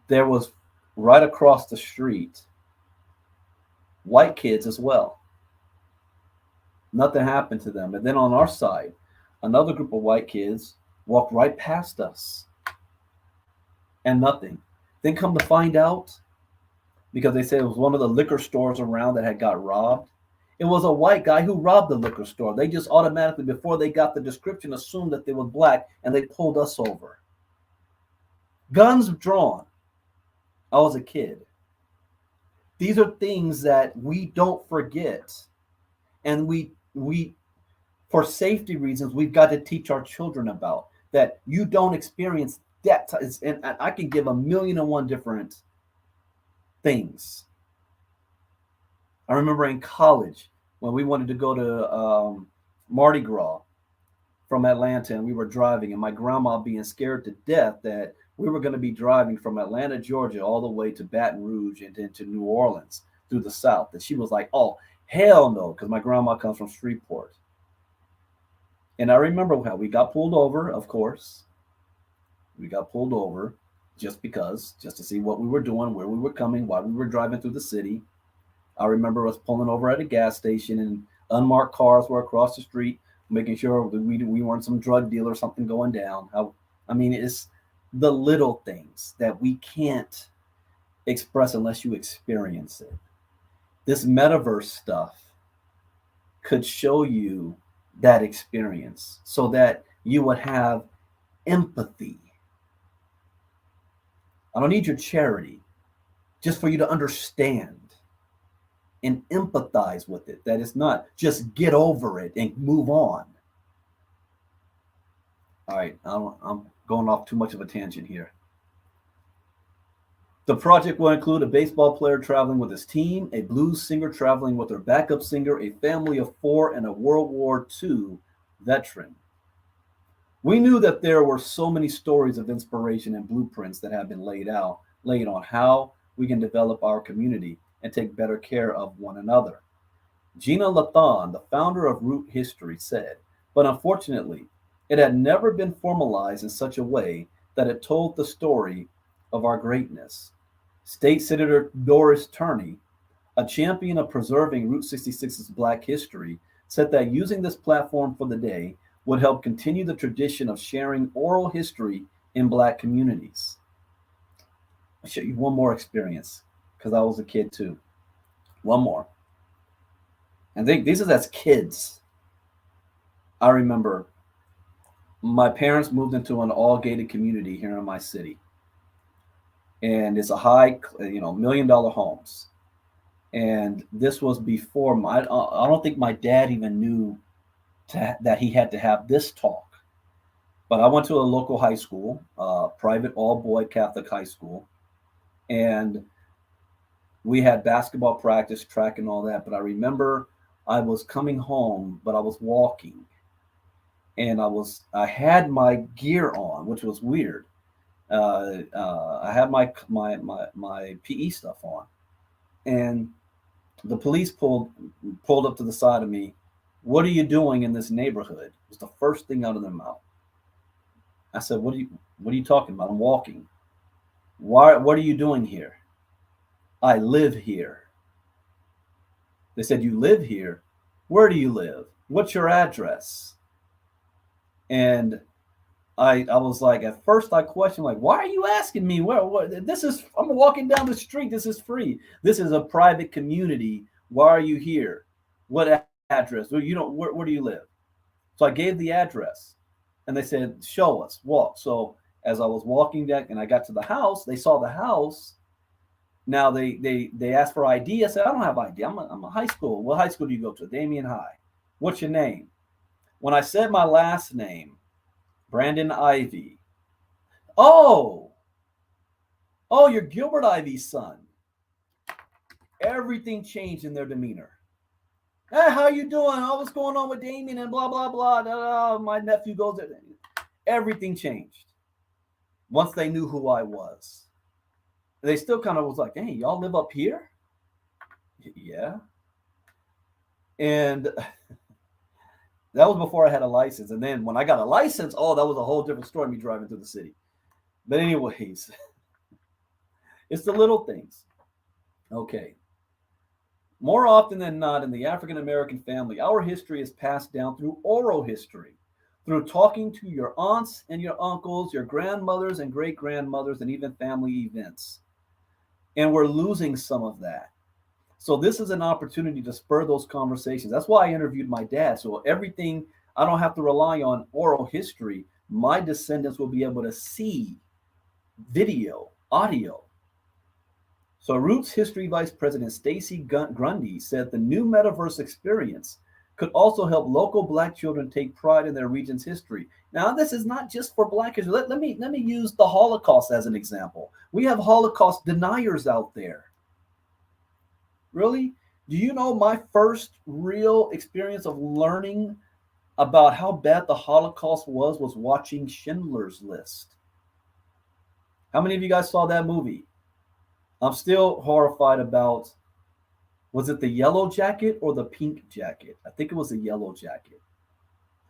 there was right across the street, white kids as well. Nothing happened to them. And then on our side, another group of white kids walked right past us and nothing. Then come to find out, because they said it was one of the liquor stores around that had got robbed, it was a white guy who robbed the liquor store. They just automatically, before they got the description, assumed that they were black, and they pulled us over. Guns drawn. I was a kid. These are things that we don't forget. And we for safety reasons, we've got to teach our children about that. You don't experience that. And I can give 1,000,001 different things. I remember in college when we wanted to go to Mardi Gras from Atlanta, and we were driving, and my grandma being scared to death that we were going to be driving from Atlanta, Georgia, all the way to Baton Rouge and then to New Orleans through the South. And she was like, oh, hell no, because my grandma comes from Shreveport. And I remember how we got pulled over, of course. We got pulled over just to see what we were doing, where we were coming, why we were driving through the city. I remember us pulling over at a gas station, and unmarked cars were across the street, making sure that we weren't some drug dealer or something going down. I mean, it's the little things that we can't express unless you experience it. This metaverse stuff could show you that experience so that you would have empathy. I don't need your charity, just for you to understand and empathize with it. That it's not just get over it and move on. All right, I'm going off too much of a tangent here. The project will include a baseball player traveling with his team, a blues singer traveling with their backup singer, a family of 4, and a World War II veteran. We knew that there were so many stories of inspiration and blueprints that have been laid on how we can develop our community and take better care of one another. Gina Lathan, the founder of Root History, said, but unfortunately, it had never been formalized in such a way that it told the story of our greatness. State Senator Doris Turney, a champion of preserving Route 66's Black history, said that using this platform for the day would help continue the tradition of sharing oral history in Black communities. I'll show you one more experience, because I was a kid too. One more. And these are as kids. I remember my parents moved into an all-gated community here in my city. And it's a high, $1 million homes. And this was before I don't think my dad even knew that he had to have this talk. But I went to a local high school, private all-boy Catholic high school. And we had basketball practice, track, and all that. But I remember I was coming home, but I was walking. And I had my gear on, which was weird. I had my PE stuff on, and the police pulled up to the side of me. What are you doing in this neighborhood? Was the first thing out of their mouth. I said, what are you talking about? I'm walking. Why? What are you doing here? I live here. They said, you live here? Where do you live? What's your address? And I was like, at first I questioned, like, why are you asking me? I'm walking down the street. This is free. This is a private community. Why are you here? What address? Where do you live? So I gave the address, and they said, show us, walk. So as I was walking back and I got to the house, they saw the house. Now they asked for ID. I said, I don't have ID. I'm a high school. What high school do you go to? Damien High. What's your name? When I said my last name, Brandon Ivey. Oh, you're Gilbert Ivey's son. Everything changed in their demeanor. Hey, how you doing? Oh, what's going on with Damien and blah, blah, blah. My nephew goes there. Everything changed once they knew who I was. They still kind of was like, hey, y'all live up here? Yeah. And that was before I had a license. And then when I got a license, that was a whole different story, me driving through the city. But anyways, it's the little things. Okay. More often than not, in the African-American family, our history is passed down through oral history. through talking to your aunts and your uncles, your grandmothers and great grandmothers, and even family events. And we're losing some of that. So this is an opportunity to spur those conversations. That's why I interviewed my dad. So everything, I don't have to rely on oral history. My descendants will be able to see video, audio. So Roots History Vice President Stacy Grundy said the new metaverse experience could also help local Black children take pride in their region's history. Now, this is not just for Black history. Let me use the Holocaust as an example. We have Holocaust deniers out there. Really? Do you know my first real experience of learning about how bad the Holocaust was watching Schindler's List? How many of you guys saw that movie? I'm still horrified about, was it the yellow jacket or the pink jacket? I think it was the yellow jacket.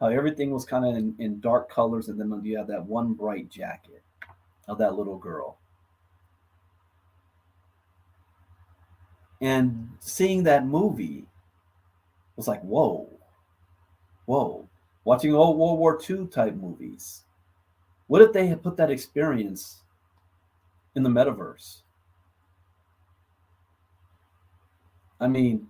How everything was kind of in dark colors, and then you have that one bright jacket of that little girl. And seeing that movie was like, whoa. Watching old World War II type movies. What if they had put that experience in the metaverse? I mean,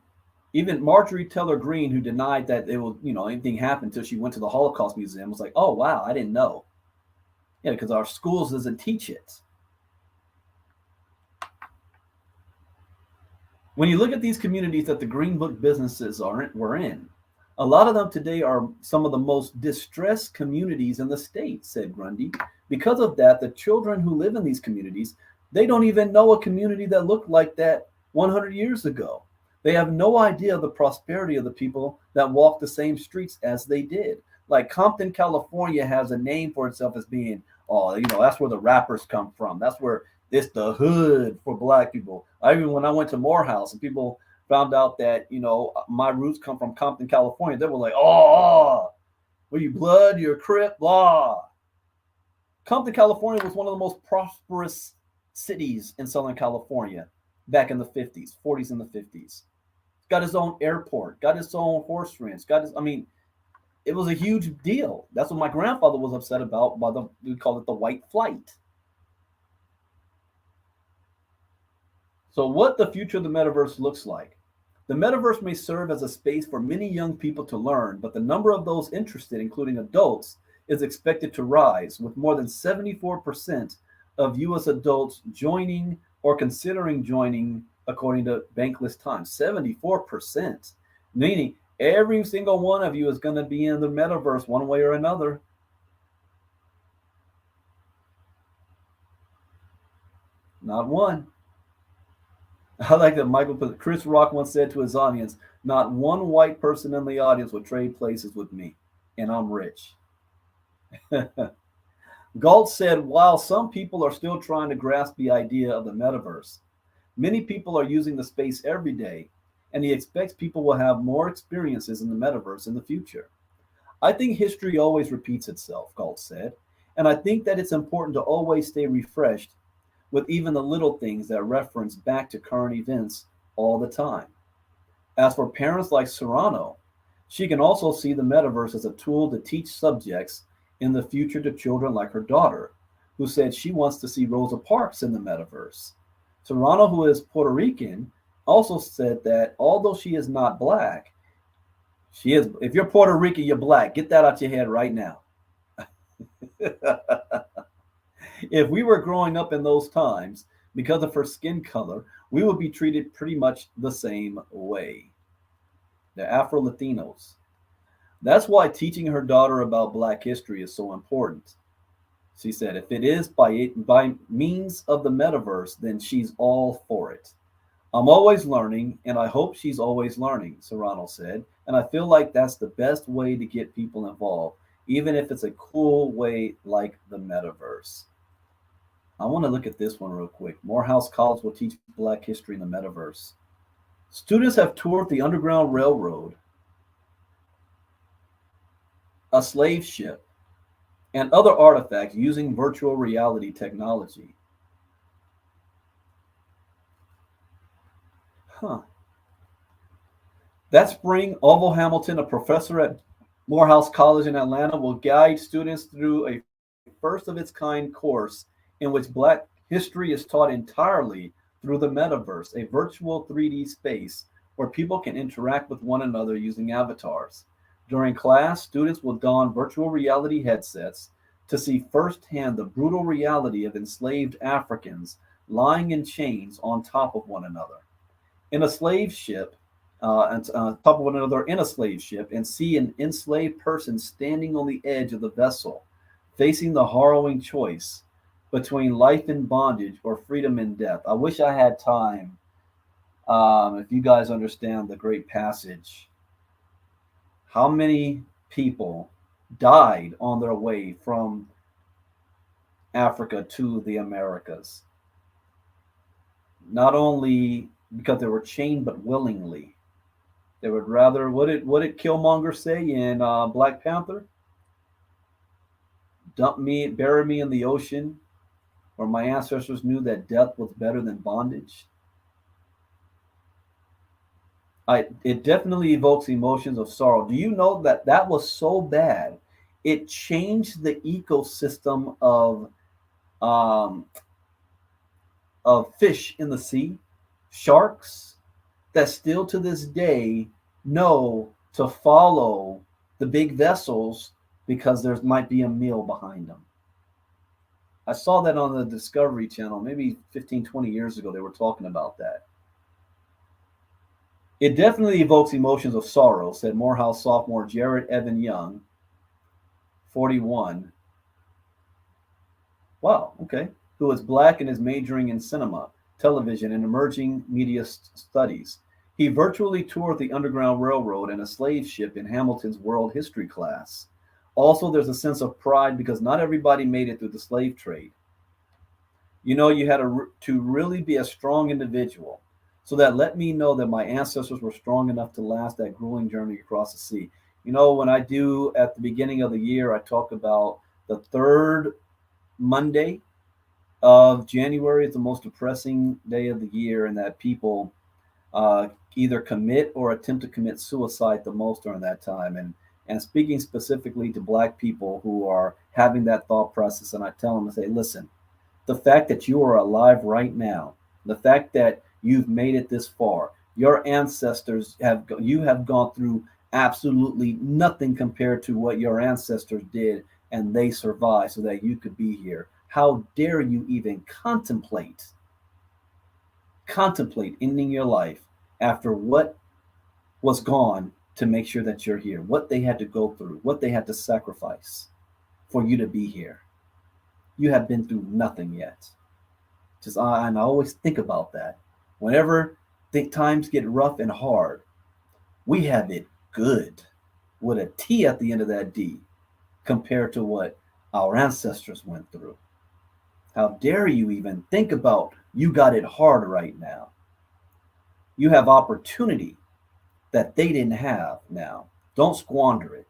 even Marjorie Taylor Greene, who denied that it will, anything happened until she went to the Holocaust Museum, was like, oh, wow, I didn't know. Yeah, because our schools doesn't teach it. When you look at these communities that the Green Book businesses were in, a lot of them today are some of the most distressed communities in the state, said Grundy. Because of that, the children who live in these communities, they don't even know a community that looked like that 100 years ago. They have no idea of the prosperity of the people that walk the same streets as they did. Like Compton, California has a name for itself as being, that's where the rappers come from. That's where it's the hood for Black people. When I went to Morehouse and people found out that, my roots come from Compton, California, they were like, were you blood, you're a Crip, blah. Compton, California was one of the most prosperous cities in Southern California back in the 50s, 40s and the 50s. Got his own airport, got his own horse ranch, it was a huge deal. That's what my grandfather was upset about we call it the white flight. So what the future of the metaverse looks like. The metaverse may serve as a space for many young people to learn, but the number of those interested, including adults, is expected to rise, with more than 74% of U.S. adults joining or considering joining, according to Bankless Times. 74%, meaning every single one of you is going to be in the metaverse one way or another. Not one. I like that Michael put, Chris Rock once said to his audience, not one white person in the audience would trade places with me, and I'm rich. Galt said, while some people are still trying to grasp the idea of the metaverse, many people are using the space every day, and he expects people will have more experiences in the metaverse in the future. I think history always repeats itself, Galt said, and I think that it's important to always stay refreshed with even the little things that reference back to current events all the time. As for parents like Serrano, she can also see the metaverse as a tool to teach subjects in the future to children like her daughter, who said she wants to see Rosa Parks in the metaverse. Serrano, who is Puerto Rican, also said that although she is not Black, she is. If you're Puerto Rican, you're Black. Get that out your head right now. If we were growing up in those times, because of her skin color, we would be treated pretty much the same way. The Afro-Latinos. That's why teaching her daughter about Black history is so important. She said, if it is by means of the metaverse, then she's all for it. I'm always learning, and I hope she's always learning, Serrano said. And I feel like that's the best way to get people involved, even if it's a cool way like the metaverse. I want to look at this one real quick. Morehouse College will teach Black history in the metaverse. Students have toured the Underground Railroad, a slave ship, and other artifacts using virtual reality technology. That spring, Orville Hamilton, a professor at Morehouse College in Atlanta will guide students through a first of its kind course in which Black history is taught entirely through the metaverse, a virtual 3D space where people can interact with one another using avatars. During class, students will don virtual reality headsets to see firsthand the brutal reality of enslaved Africans lying in chains on top of one another in a slave ship, and top of one another in a slave ship, and see an enslaved person standing on the edge of the vessel, facing the harrowing choice between life in bondage or freedom in death. I wish I had time. If you guys understand the great passage, how many people died on their way from Africa to the Americas? Not only because they were chained, but willingly. They would rather. What did Killmonger say in Black Panther? Dump me, bury me in the ocean, where my ancestors knew that death was better than bondage. It definitely evokes emotions of sorrow. Do you know that that was so bad? It changed the ecosystem um, of fish in the sea, sharks that still to this day know to follow the big vessels because there might be a meal behind them. I saw that on the Discovery Channel maybe 15, 20 years ago. They were talking about that. It definitely evokes emotions of sorrow, said Morehouse sophomore Jared Evan Young, 41. Wow, okay. Who is black and is majoring in cinema, television, and emerging media studies. He virtually toured the Underground Railroad and a slave ship in Hamilton's world history class. Also, there's a sense of pride because not everybody made it through the slave trade. You know, you had to really be a strong individual. So that let me know that my ancestors were strong enough to last that grueling journey across the sea. You know, when I do at the beginning of the year, I talk about the third Monday of January is the most depressing day of the year, and that people either commit or attempt to commit suicide the most during that time. And speaking specifically to Black people who are having that thought process, and I tell them to say, listen, the fact that you are alive right now, the fact that you've made it this far, your ancestors have gone through absolutely nothing compared to what your ancestors did, and they survived so that you could be here. How dare you even contemplate ending your life after what was gone to make sure that you're here, what they had to go through, what they had to sacrifice for you to be here. You have been through nothing yet. And I always think about that. Whenever times get rough and hard, we have it good with a T at the end of that D compared to what our ancestors went through. How dare you even think about you got it hard right now? You have opportunity that they didn't have now. Don't squander it.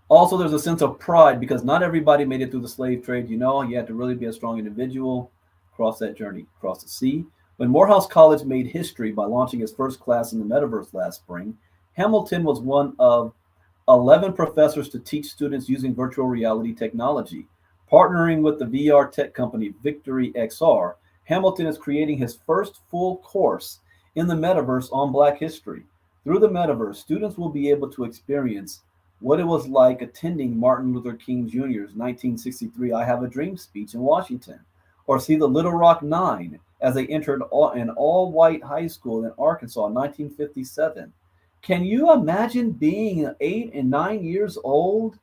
Also, there's a sense of pride because not everybody made it through the slave trade. You know, you had to really be a strong individual, cross that journey, cross the sea. When Morehouse College made history by launching its first class in the Metaverse last spring, Hamilton was one of 11 professors to teach students using virtual reality technology. Partnering with the VR tech company Victory XR, Hamilton is creating his first full course in the Metaverse on Black history. Through the Metaverse, students will be able to experience what it was like attending Martin Luther King Jr.'s 1963 I Have a Dream speech in Washington, or see the Little Rock Nine as they entered an all-white high school in Arkansas in 1957. Can you imagine being 8 and 9 years old,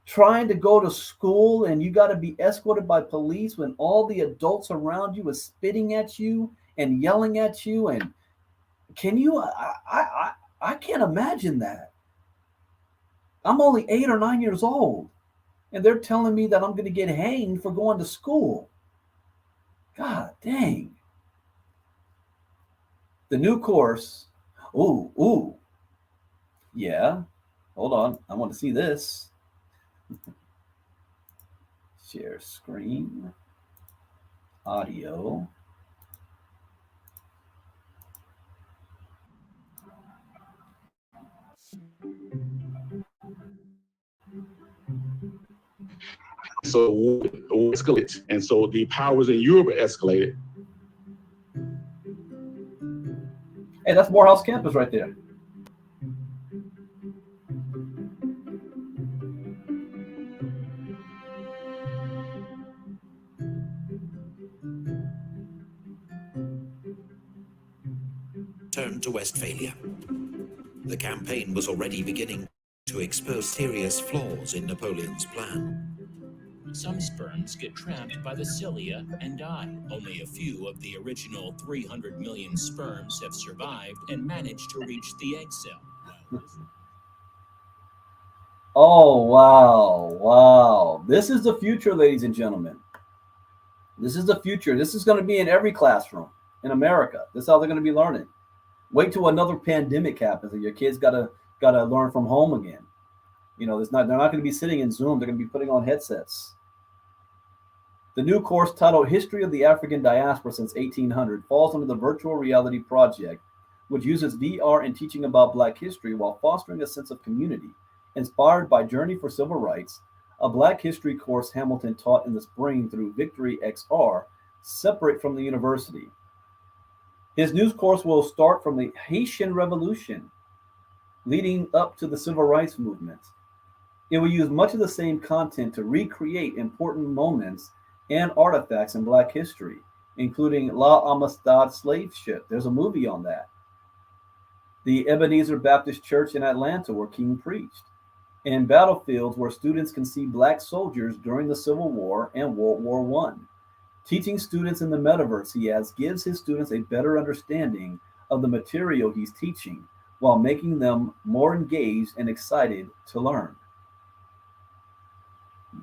trying to go to school, and you got to be escorted by police when all the adults around you is spitting at you and yelling at you? And can you? I can't imagine that. I'm only 8 or 9 years old, and they're telling me that I'm going to get hanged for going to school. God dang. The new course. Ooh. Yeah. Hold on. I want to see this. Share screen. Audio. So war escalated, and so the powers in Europe escalated. Hey, that's Morehouse campus right there. Turned to Westphalia. The campaign was already beginning to expose serious flaws in Napoleon's plan. Some sperms get trapped by the cilia and die. Only a few of the original 300 million sperms have survived and managed to reach the egg cell. Oh, wow. Wow. This is the future, ladies and gentlemen. This is the future. This is going to be in every classroom in America. This is how they're going to be learning. Wait till another pandemic happens and your kids gotta learn from home again. You know, they're not going to be sitting in Zoom. They're going to be putting on headsets. The new course, titled History of the African Diaspora Since 1800, falls under the Virtual Reality Project, which uses VR in teaching about Black history while fostering a sense of community. Inspired by Journey for Civil Rights, a Black history course Hamilton taught in the spring through Victory XR, separate from the university. His news course will start from the Haitian Revolution, leading up to the Civil Rights Movement. It will use much of the same content to recreate important moments and artifacts in Black history, including La Amistad slave ship. There's a movie on that. The Ebenezer Baptist Church in Atlanta, where King preached, and battlefields where students can see Black soldiers during the Civil War and World War I. Teaching students in the metaverse, he adds, gives his students a better understanding of the material he's teaching while making them more engaged and excited to learn.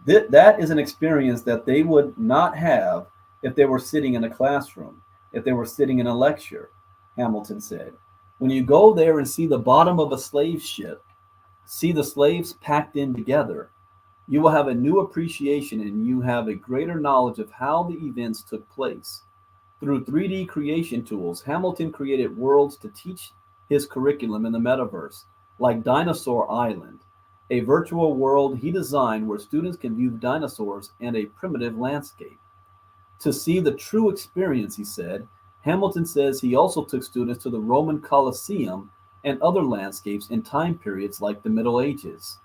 That is an experience that they would not have if they were sitting in a classroom, if they were sitting in a lecture, Hamilton said. When you go there and see the bottom of a slave ship, see the slaves packed in together, you will have a new appreciation and you have a greater knowledge of how the events took place. Through 3D creation tools, Hamilton created worlds to teach his curriculum in the metaverse, like Dinosaur Island, a virtual world he designed where students can view dinosaurs and a primitive landscape. To see the true experience, he said, Hamilton says he also took students to the Roman Colosseum and other landscapes in time periods like the Middle Ages.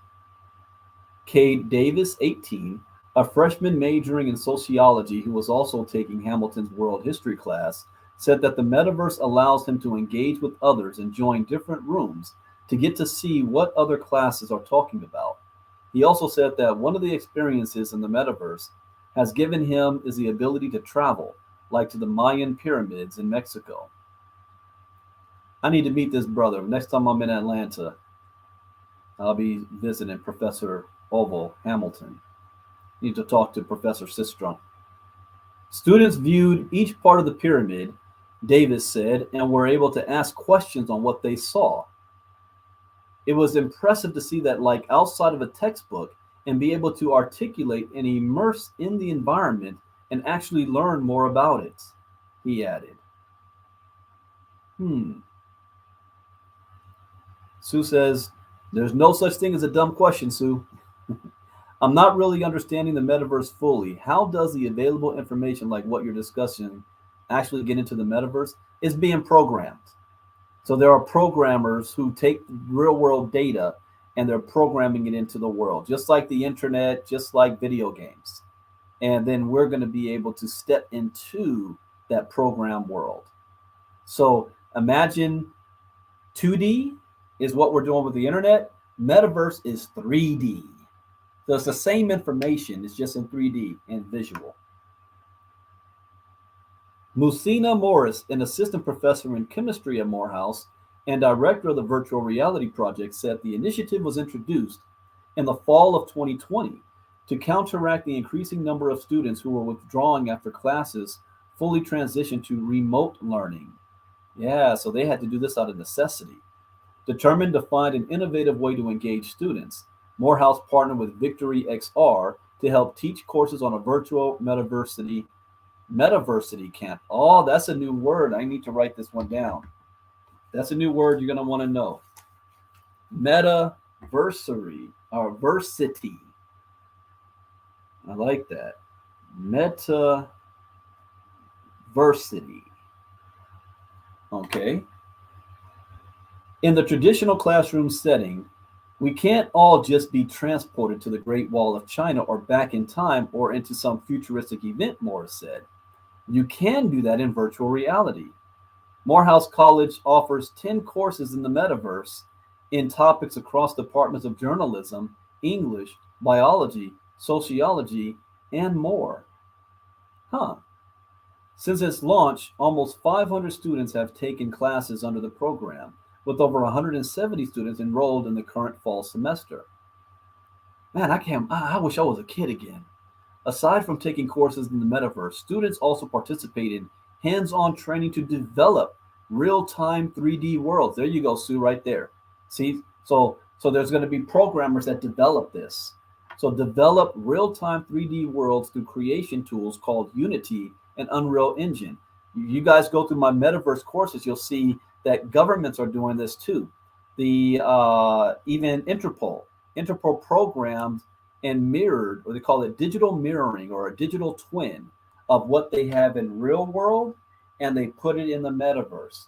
Cade Davis, 18, a freshman majoring in sociology who was also taking Hamilton's world history class, said that the metaverse allows him to engage with others and join different rooms to get to see what other classes are talking about. He also said that one of the experiences in the metaverse has given him is the ability to travel, like to the Mayan pyramids in Mexico. I need to meet this brother. Next time I'm in Atlanta, I'll be visiting Professor Oval Hamilton. Need to talk to Professor Sistrom. Students viewed each part of the pyramid, Davis said, and were able to ask questions on what they saw. It was impressive to see that, like outside of a textbook, and be able to articulate and immerse in the environment and actually learn more about it, he added. Sue says, there's no such thing as a dumb question, Sue. I'm not really understanding the metaverse fully. How does the available information like what you're discussing actually get into the metaverse? It's being programmed. So there are programmers who take real world data and they're programming it into the world, just like the internet, just like video games. And then we're going to be able to step into that program world. So imagine 2D is what we're doing with the internet. Metaverse is 3D. So it's the same information, it's just in 3D and visual. Musina Morris, an assistant professor in chemistry at Morehouse and director of the Virtual Reality Project, said the initiative was introduced in the fall of 2020 to counteract the increasing number of students who were withdrawing after classes fully transitioned to remote learning. Yeah, so they had to do this out of necessity. Determined to find an innovative way to engage students, Morehouse partnered with Victory XR to help teach courses on a virtual metaversity camp. Oh, that's a new word. I need to write this one down. That's a new word you're going to want to know. Metaversary or Versity. I like that. Metaversity. Okay. In the traditional classroom setting, we can't all just be transported to the Great Wall of China or back in time or into some futuristic event, Morris said. You can do that in virtual reality. Morehouse College offers 10 courses in the metaverse in topics across departments of journalism, English, biology, sociology, and more. Huh. Since its launch, almost 500 students have taken classes under the program, with over 170 students enrolled in the current fall semester. Man, I wish I was a kid again. Aside from taking courses in the metaverse, students also participate in hands-on training to develop real-time 3D worlds. There you go, Sue, right there. See, so there's going to be programmers that develop this. So develop real-time 3D worlds through creation tools called Unity and Unreal Engine. You guys go through my metaverse courses, you'll see that governments are doing this too. The even Interpol programmed and mirrored, or they call it digital mirroring or a digital twin of what they have in real world, and they put it in the metaverse.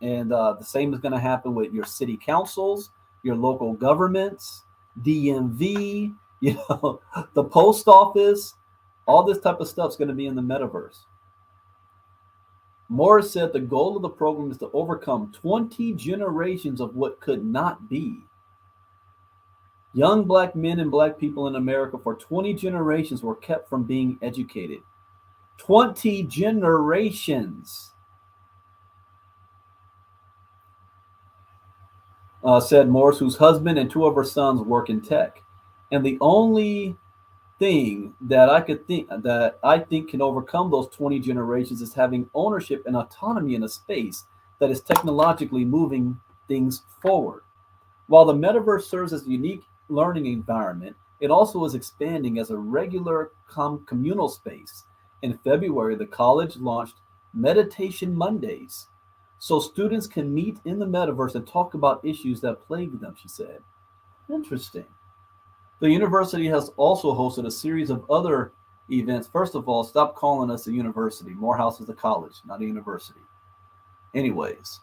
And the same is going to happen with your city councils, your local governments, DMV, the post office. All this type of stuff is going to be in the metaverse. Morris said the goal of the program is to overcome 20 generations of what could not be. Young black men and black people in America for 20 generations were kept from being educated. 20 generations. Said Morris, whose husband and two of her sons work in tech. And the only thing that I think can overcome those 20 generations is having ownership and autonomy in a space that is technologically moving things forward. While the metaverse serves as a unique learning environment, it also is expanding as a regular communal space. In February, the college launched Meditation Mondays, so students can meet in the metaverse and talk about issues that plague them, she said. Interesting. The university has also hosted a series of other events. First of all, stop calling us a university. Morehouse is a college, not a university. Anyways,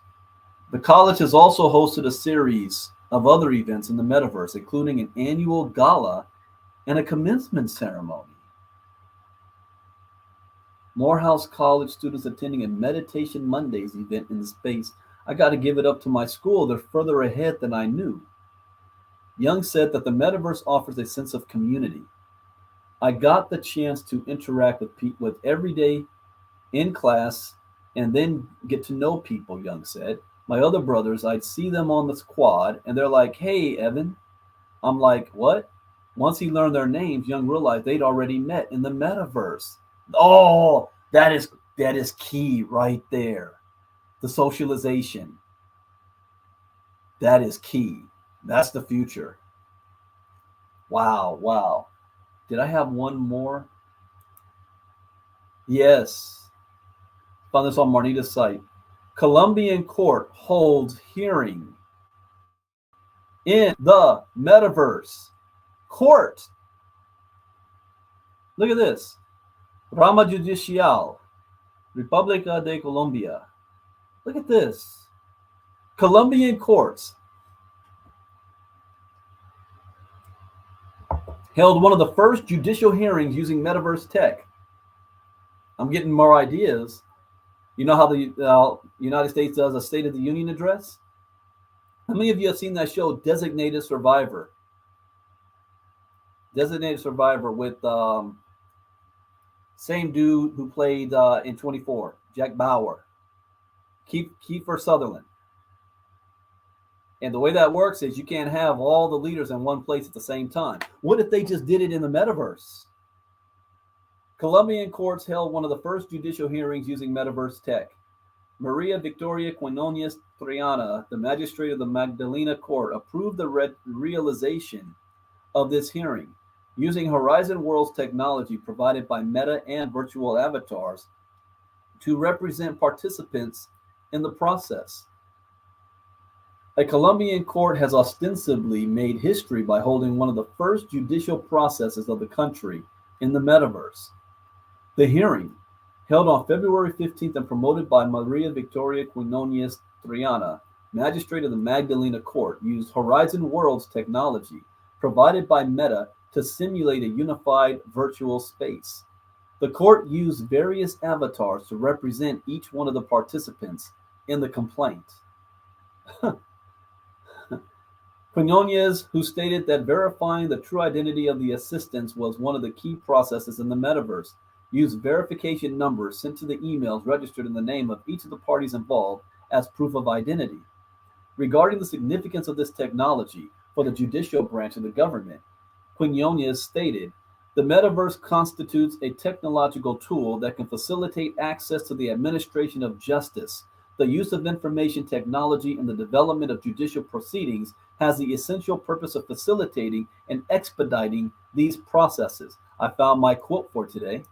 the college has also hosted a series of other events in the metaverse, including an annual gala and a commencement ceremony. Morehouse College students attending a Meditation Mondays event in the space. I got to give it up to my school. They're further ahead than I knew. Young said that the metaverse offers a sense of community. I got the chance to interact with every day in class and then get to know people, Young said. My other brothers, I'd see them on the quad and they're like, hey, Evan. I'm like, what? Once he learned their names, Young realized they'd already met in the metaverse. Oh, that is key right there. The socialization. That is key. That's the future. Wow. Did I have one more? Yes. Found this on Marnita's site. Colombian court holds hearing in the metaverse. Court. Look at this. Rama Judicial, República de Colombia. Look at this. Colombian courts held one of the first judicial hearings using metaverse tech. I'm getting more ideas. You know how the United States does a State of the Union address? How many of you have seen that show, Designated Survivor? Designated Survivor with same dude who played in 24, Jack Bauer, Kiefer Sutherland. And the way that works is you can't have all the leaders in one place at the same time. What if they just did it in the metaverse? Colombian courts held one of the first judicial hearings using metaverse tech. Maria Victoria Quinones Triana, the magistrate of the Magdalena Court, approved the realization of this hearing using Horizon Worlds technology provided by Meta and virtual avatars to represent participants in the process. A Colombian court has ostensibly made history by holding one of the first judicial processes of the country in the metaverse. The hearing, held on February 15th and promoted by Maria Victoria Quinones Triana, magistrate of the Magdalena Court, used Horizon Worlds technology provided by Meta to simulate a unified virtual space. The court used various avatars to represent each one of the participants in the complaint. Quinones, who stated that verifying the true identity of the assistants was one of the key processes in the metaverse, used verification numbers sent to the emails registered in the name of each of the parties involved as proof of identity. Regarding the significance of this technology for the judicial branch of the government, Quinones stated, the metaverse constitutes a technological tool that can facilitate access to the administration of justice. The use of information technology in the development of judicial proceedings has the essential purpose of facilitating and expediting these processes. I found my quote for today.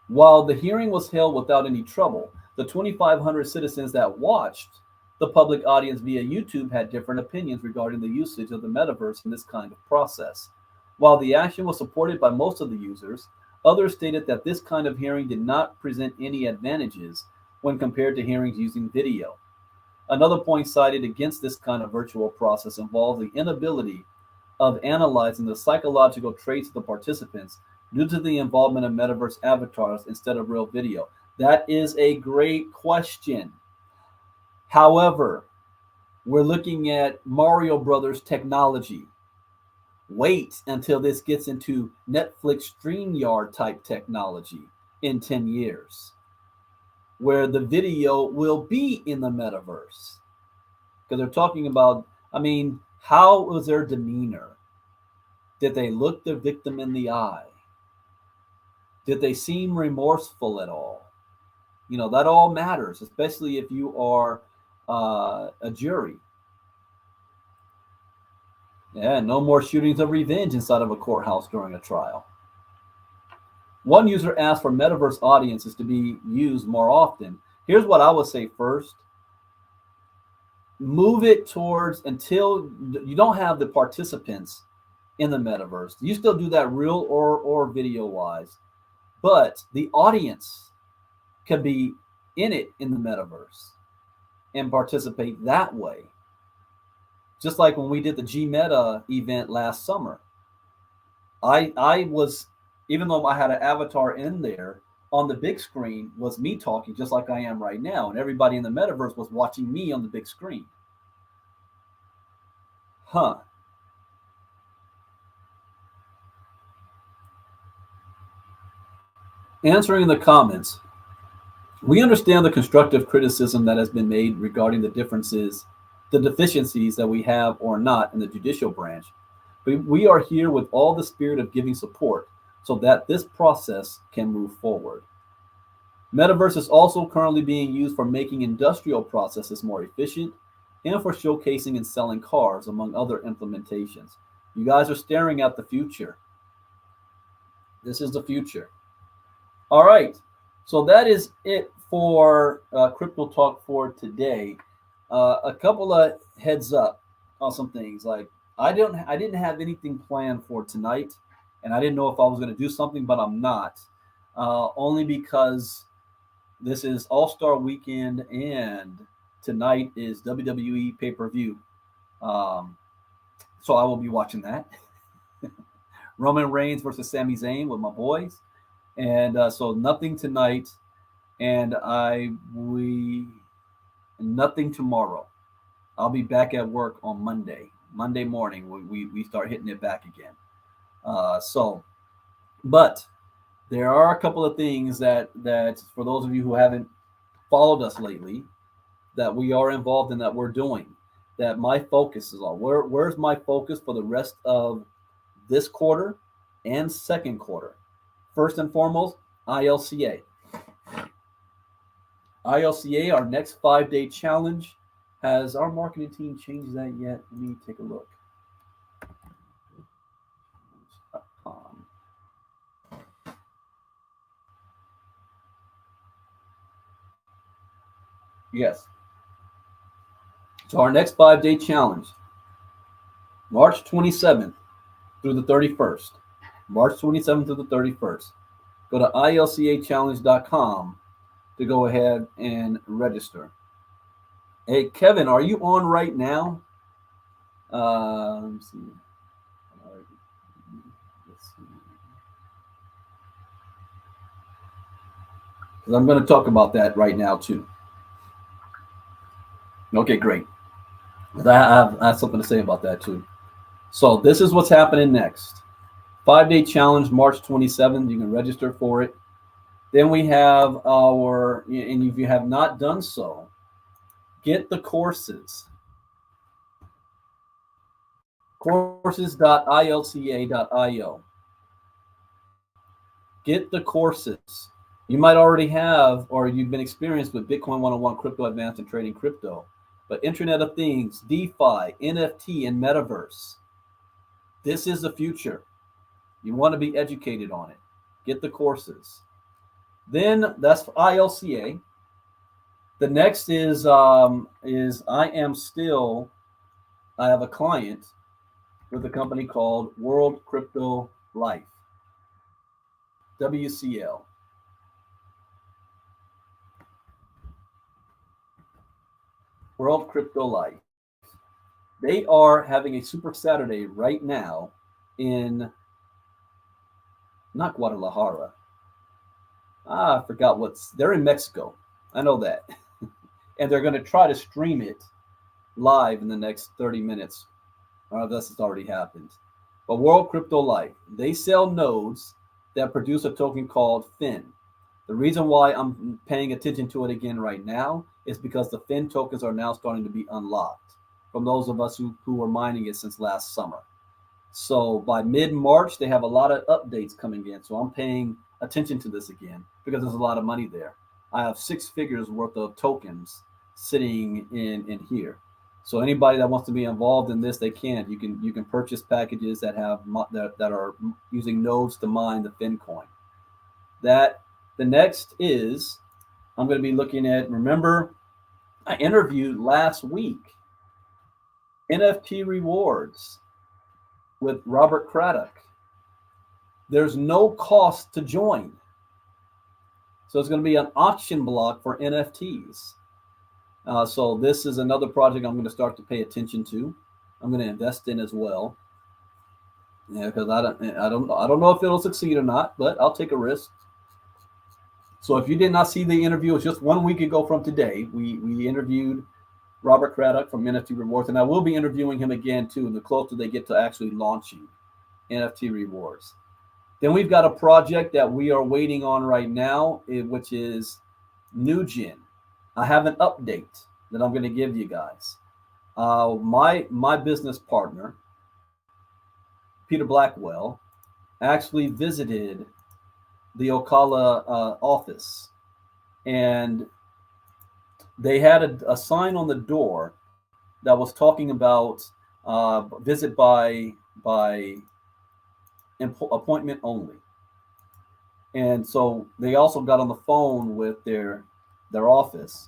While the hearing was held without any trouble, the 2,500 citizens that watched the public audience via YouTube had different opinions regarding the usage of the metaverse in this kind of process. While the action was supported by most of the users, others stated that this kind of hearing did not present any advantages when compared to hearings using video. Another point cited against this kind of virtual process involved the inability of analyzing the psychological traits of the participants due to the involvement of metaverse avatars instead of real video. That is a great question. However, we're looking at Mario Brothers technology. Wait until this gets into Netflix StreamYard type technology in 10 years, where the video will be in the metaverse. Because they're talking about, how was their demeanor? Did they look the victim in the eye? Did they seem remorseful at all? That all matters, especially if you are a jury. Yeah, no more shootings of revenge inside of a courthouse during a trial. One user asked for metaverse audiences to be used more often. Here's what I would say first. Move it towards until you don't have the participants in the metaverse. You still do that real or video wise, but the audience can be in it in the metaverse and participate that way. Just like when we did the G-Meta event last summer. I was, even though I had an avatar in there, on the big screen was me talking just like I am right now. And everybody in the metaverse was watching me on the big screen. Answering the comments. We understand the constructive criticism that has been made regarding the deficiencies that we have or not in the judicial branch. But we are here with all the spirit of giving support so that this process can move forward. Metaverse is also currently being used for making industrial processes more efficient and for showcasing and selling cars, among other implementations. You guys are staring at the future. This is the future. All right. So that is it for Crypto Talk for today. A couple of heads up on some things. Like I didn't have anything planned for tonight, and I didn't know if I was going to do something, but I'm not. Only because this is All-Star Weekend, and tonight is WWE pay-per-view. So I will be watching that. Roman Reigns versus Sami Zayn with my boys. And so nothing tonight, and nothing tomorrow. I'll be back at work on Monday morning. We start hitting it back again. But there are a couple of things that for those of you who haven't followed us lately, that we are involved in, that we're doing, that my focus is on. Where's my focus for the rest of this quarter and second quarter? First and foremost, ILCA. ILCA, our next 5-day challenge. Has our marketing team changed that yet? Let me take a look. Yes. So our next 5-day challenge, March 27th through the 31st. March 27th through the 31st. Go to ilcachallenge.com to go ahead and register. Hey, Kevin, are you on right now? Let me see. Let's see. Because I'm going to talk about that right now, too. Okay, great. I have something to say about that, too. So this is what's happening next. 5-day challenge, March 27th. You can register for it. Then we have our, and if you have not done so, get the courses. Courses.ilca.io. Get the courses. You might already have, or you've been experienced with Bitcoin 101, Crypto Advanced, and Trading Crypto. But Internet of Things, DeFi, NFT, and Metaverse. This is the future. You want to be educated on it. Get the courses. Then that's ILCA. The next is I have a client with a company called World Crypto Life, WCL. World Crypto Life. They are having a Super Saturday right now in, not Guadalajara. I forgot they're in Mexico. I know that. And they're going to try to stream it live in the next 30 minutes. Unless it's already happened. But World Crypto Life, they sell nodes that produce a token called FIN. The reason why I'm paying attention to it again right now is because the FIN tokens are now starting to be unlocked from those of us who were mining it since last summer. So by mid-March, they have a lot of updates coming in. So I'm paying attention to this again because there's a lot of money there. I have 6 figures worth of tokens sitting in here. So anybody that wants to be involved in this, they can. You can purchase packages that have that are using nodes to mine the FIN coin. The next is I'm going to be looking at. Remember, I interviewed last week NFT rewards with Robert Craddock. There's no cost to join. So it's going to be an auction block for NFTs. So this is another project I'm going to start to pay attention to. I'm going to invest in as well. Yeah, because I don't know if it'll succeed or not, but I'll take a risk. So if you did not see the interview, it's just 1 week ago from today. We interviewed Robert Craddock from NFT Rewards, and I will be interviewing him again too, the closer they get to actually launching NFT Rewards. Then we've got a project that we are waiting on right now, which is NewGen. I have an update that I'm going to give you guys. My business partner, Peter Blackwell, actually visited the Ocala office, and they had a sign on the door that was talking about visit by appointment only. And so they also got on the phone with their office.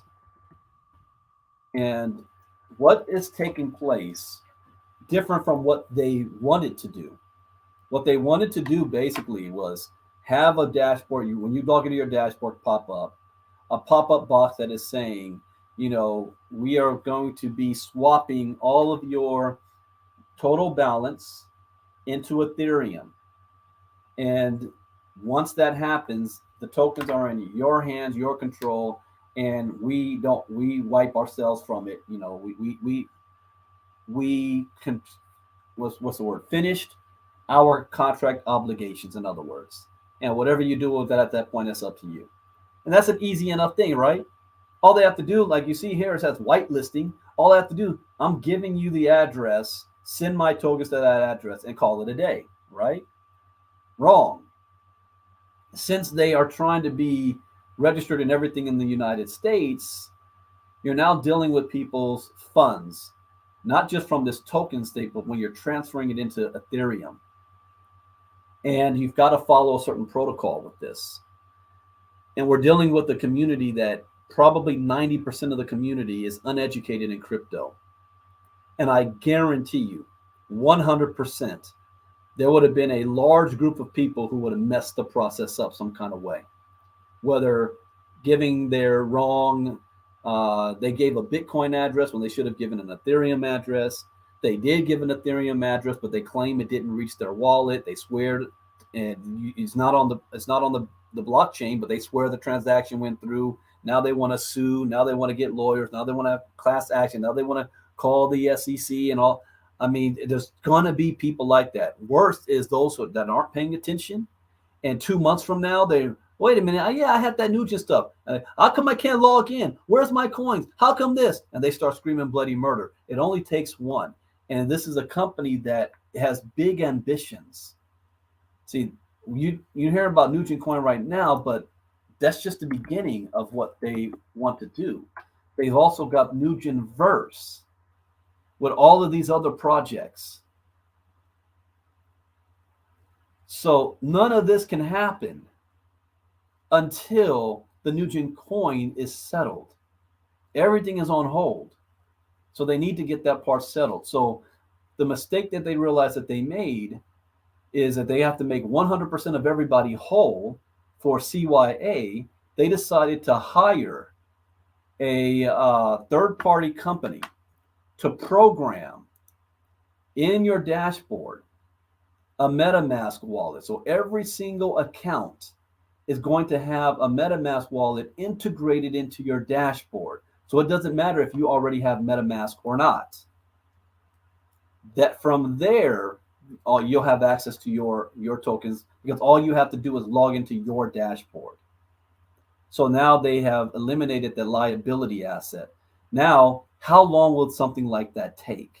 And what is taking place different from what they wanted to do. What they wanted to do basically was have a dashboard. When you log into your dashboard, a pop-up box that is saying, we are going to be swapping all of your total balance into Ethereum. And once that happens, the tokens are in your hands, your control, and we wipe ourselves from it. We can, what's the word? Finished our contract obligations, in other words. And whatever you do with that at that point, that's up to you. And that's an easy enough thing, right? All they have to do, like you see here, it says whitelisting. All I have to do, I'm giving you the address, send my tokens to that address, and call it a day, right? Wrong. Since they are trying to be registered in everything in the United States, you're now dealing with people's funds, not just from this token state, but when you're transferring it into Ethereum. And you've got to follow a certain protocol with this. And we're dealing with a community that probably 90% of the community is uneducated in crypto. And I guarantee you, 100%, there would have been a large group of people who would have messed the process up some kind of way. Whether giving their wrong, they gave a Bitcoin address when they should have given an Ethereum address. They did give an Ethereum address, but they claim it didn't reach their wallet. They swear, and it's not on the blockchain, but they swear the transaction went through. Now they want to sue. Now they want to get lawyers. Now they want to have class action. Now they want to call the SEC and all. I mean, there's gonna be people like that. Worst is those that aren't paying attention, and 2 months from now they wait a minute. Yeah, I had that Nugent stuff. How come I can't log in? Where's my coins? How come this? And they start screaming bloody murder. It only takes one. And this is a company that has big ambitions. See, you hear about Nugent Coin right now, but that's just the beginning of what they want to do. They've also got Nugentverse with all of these other projects. So none of this can happen until the Nugent coin is settled. Everything is on hold. So they need to get that part settled. So the mistake that they realized that they made is that they have to make 100% of everybody whole for CYA. They decided to hire a third-party company to program in your dashboard a MetaMask wallet. So every single account is going to have a MetaMask wallet integrated into your dashboard. So it doesn't matter if you already have MetaMask or not. That from there, you'll have access to your tokens, because all you have to do is log into your dashboard. So now they have eliminated the liability asset. Now, how long will something like that take?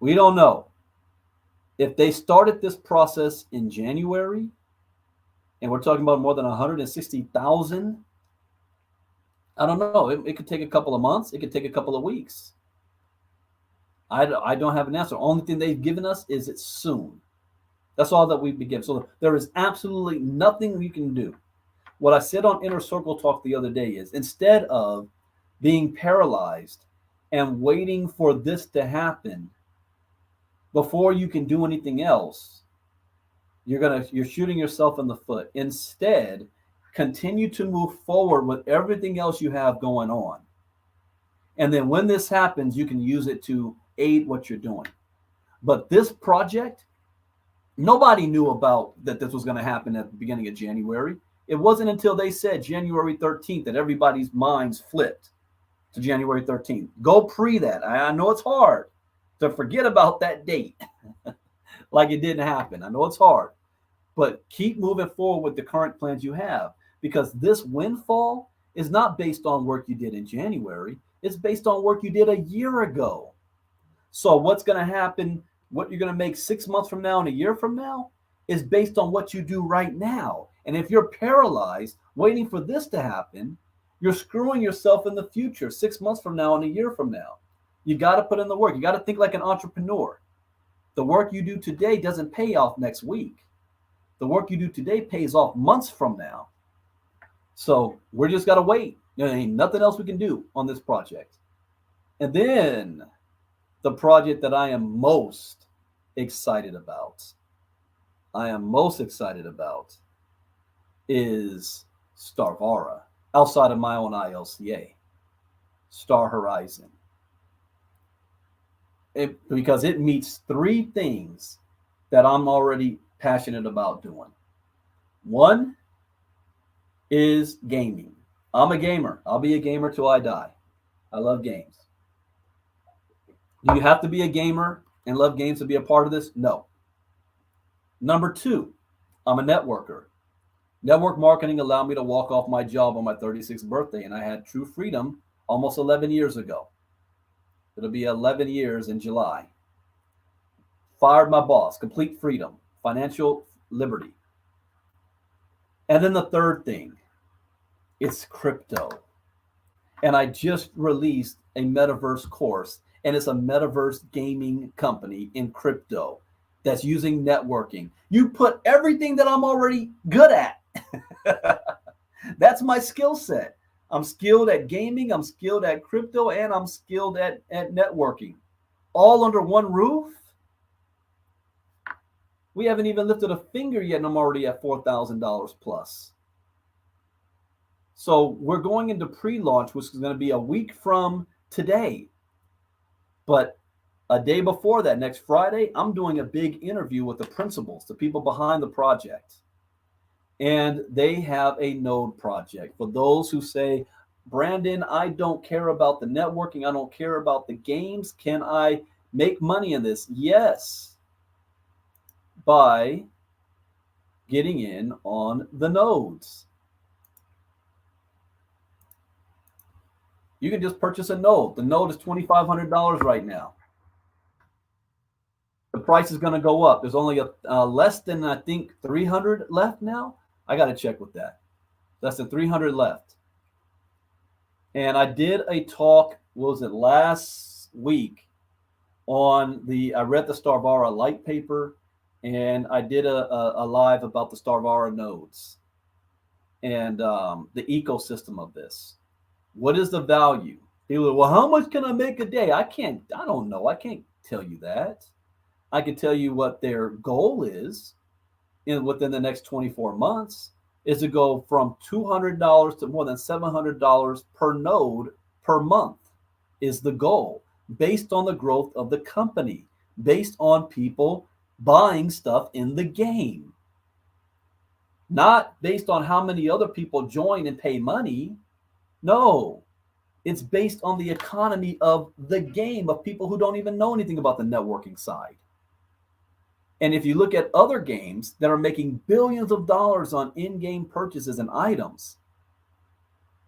We don't know. If they started this process in January, and we're talking about more than 160,000, I don't know. It could take a couple of months. It could take a couple of weeks. I don't have an answer. Only thing they've given us is it's soon. That's all that we've been given. So there is absolutely nothing we can do. What I said on Inner Circle Talk the other day is, instead of being paralyzed and waiting for this to happen before you can do anything else, you're shooting yourself in the foot. Instead, continue to move forward with everything else you have going on. And then when this happens, you can use it to aid what you're doing. But this project, nobody knew about that this was going to happen at the beginning of January. It wasn't until they said January 13th that everybody's minds flipped to January 13th. Go pre that. I know it's hard to forget about that date like it didn't happen. I know it's hard, but keep moving forward with the current plans you have, because this windfall is not based on work you did in January. It's based on work you did a year ago. So what's going to happen, what you're going to make 6 months from now and a year from now, is based on what you do right now. And if you're paralyzed waiting for this to happen, you're screwing yourself in the future, 6 months from now and a year from now. You got to put in the work. You got to think like an entrepreneur. The work you do today doesn't pay off next week. The work you do today pays off months from now. So we're just got to wait. There ain't nothing else we can do on this project. And then the project that I am most excited about, is Starvara, outside of my own ILCA, Star Horizon. Because it meets three things that I'm already passionate about doing. One is gaming. I'm a gamer. I'll be a gamer till I die. I love games. Do you have to be a gamer and love games to be a part of this? No. Number two, I'm a networker. Network marketing allowed me to walk off my job on my 36th birthday, and I had true freedom almost 11 years ago. It'll be 11 years in July. Fired my boss, complete freedom, financial liberty. And then the third thing, it's crypto. And I just released a Metaverse course, and it's a Metaverse gaming company in crypto that's using networking. You put everything that I'm already good at. That's my skill set. I'm skilled at gaming, I'm skilled at crypto, and I'm skilled at networking. All under one roof? We haven't even lifted a finger yet, and I'm already at $4,000 plus. So we're going into pre-launch, which is going to be a week from today. But a day before that, next Friday, I'm doing a big interview with the principals, the people behind the project. And they have a node project. For those who say, Brandon, I don't care about the networking, I don't care about the games, can I make money in this? Yes, by getting in on the nodes. You can just purchase a node. The node is $2,500 right now. The price is going to go up. There's only less than, I think, 300 left now. I got to check with that. Less than 300 left. And I did a talk, what was it, last week on I read the Starvara light paper, and I did a live about the Starvara nodes and the ecosystem of this. What is the value? People are, well, how much can I make a day? I don't know. I can't tell you that. I can tell you what their goal is within the next 24 months is to go from $200 to more than $700 per node per month is the goal, based on the growth of the company, based on people buying stuff in the game. Not based on how many other people join and pay money. No, it's based on the economy of the game, of people who don't even know anything about the networking side. And if you look at other games that are making billions of dollars on in-game purchases and items,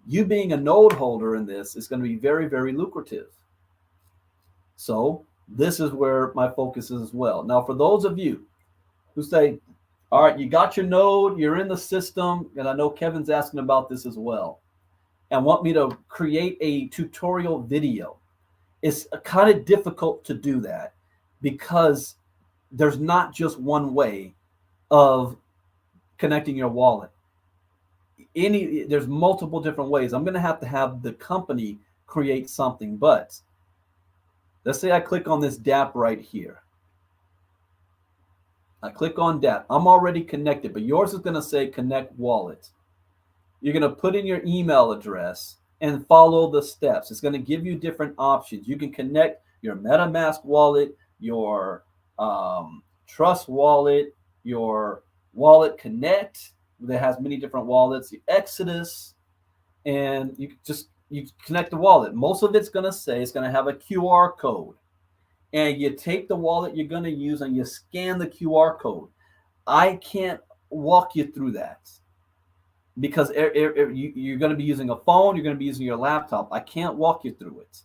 you being a node holder in this is going to be very, very lucrative. So this is where my focus is as well. Now, for those of you who say, all right, you got your node, you're in the system, and I know Kevin's asking about this as well, and want me to create a tutorial video. It's kind of difficult to do that because there's not just one way of connecting your wallet. There's multiple different ways. I'm going to have the company create something, but let's say I click on this DApp right here. I click on DApp. I'm already connected, but yours is going to say connect wallet. You're going to put in your email address and follow the steps. It's going to give you different options. You can connect your MetaMask wallet, your Trust wallet, your Wallet Connect that has many different wallets, the Exodus, and you connect the wallet. Most of it's going to say it's going to have a QR code. And you take the wallet you're going to use and you scan the QR code. I can't walk you through that because you're going to be using a phone, you're going to be using your laptop. I can't walk you through it.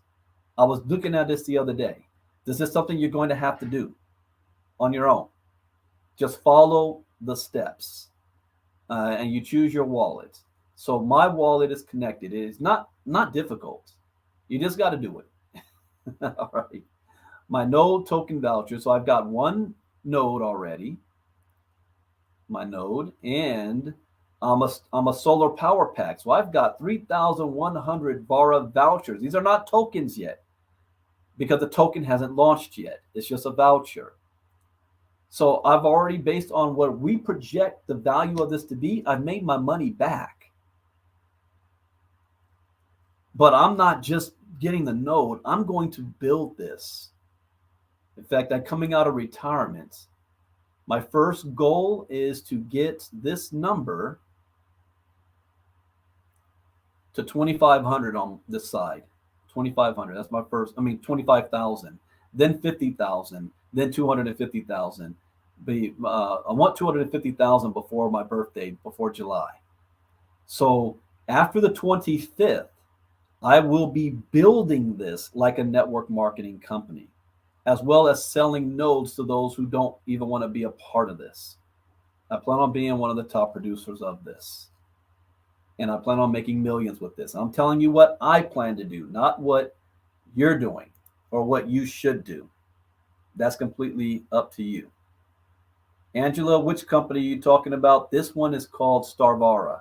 I was looking at this the other day. This is something you're going to have to do on your own. Just follow the steps and you choose your wallet. So my wallet is connected. It is not difficult. You just got to do it. All right. My node token voucher. So I've got one node already. My node, and I'm a solar power pack. So I've got 3,100 Vara vouchers. These are not tokens yet because the token hasn't launched yet. It's just a voucher. So I've already, based on what we project the value of this to be, I've made my money back. But I'm not just getting the node. I'm going to build this. In fact, I'm coming out of retirement. My first goal is to get this number to 2,500 on this side. 2,500. That's my first. 25,000. Then 50,000. Then 250,000. I want 250,000 before my birthday, before July. So after the 25th, I will be building this like a network marketing company, as well as selling nodes to those who don't even want to be a part of this. I plan on being one of the top producers of this. And I plan on making millions with this. I'm telling you what I plan to do, not what you're doing or what you should do. That's completely up to you. Angela, which company are you talking about? This one is called Starvara.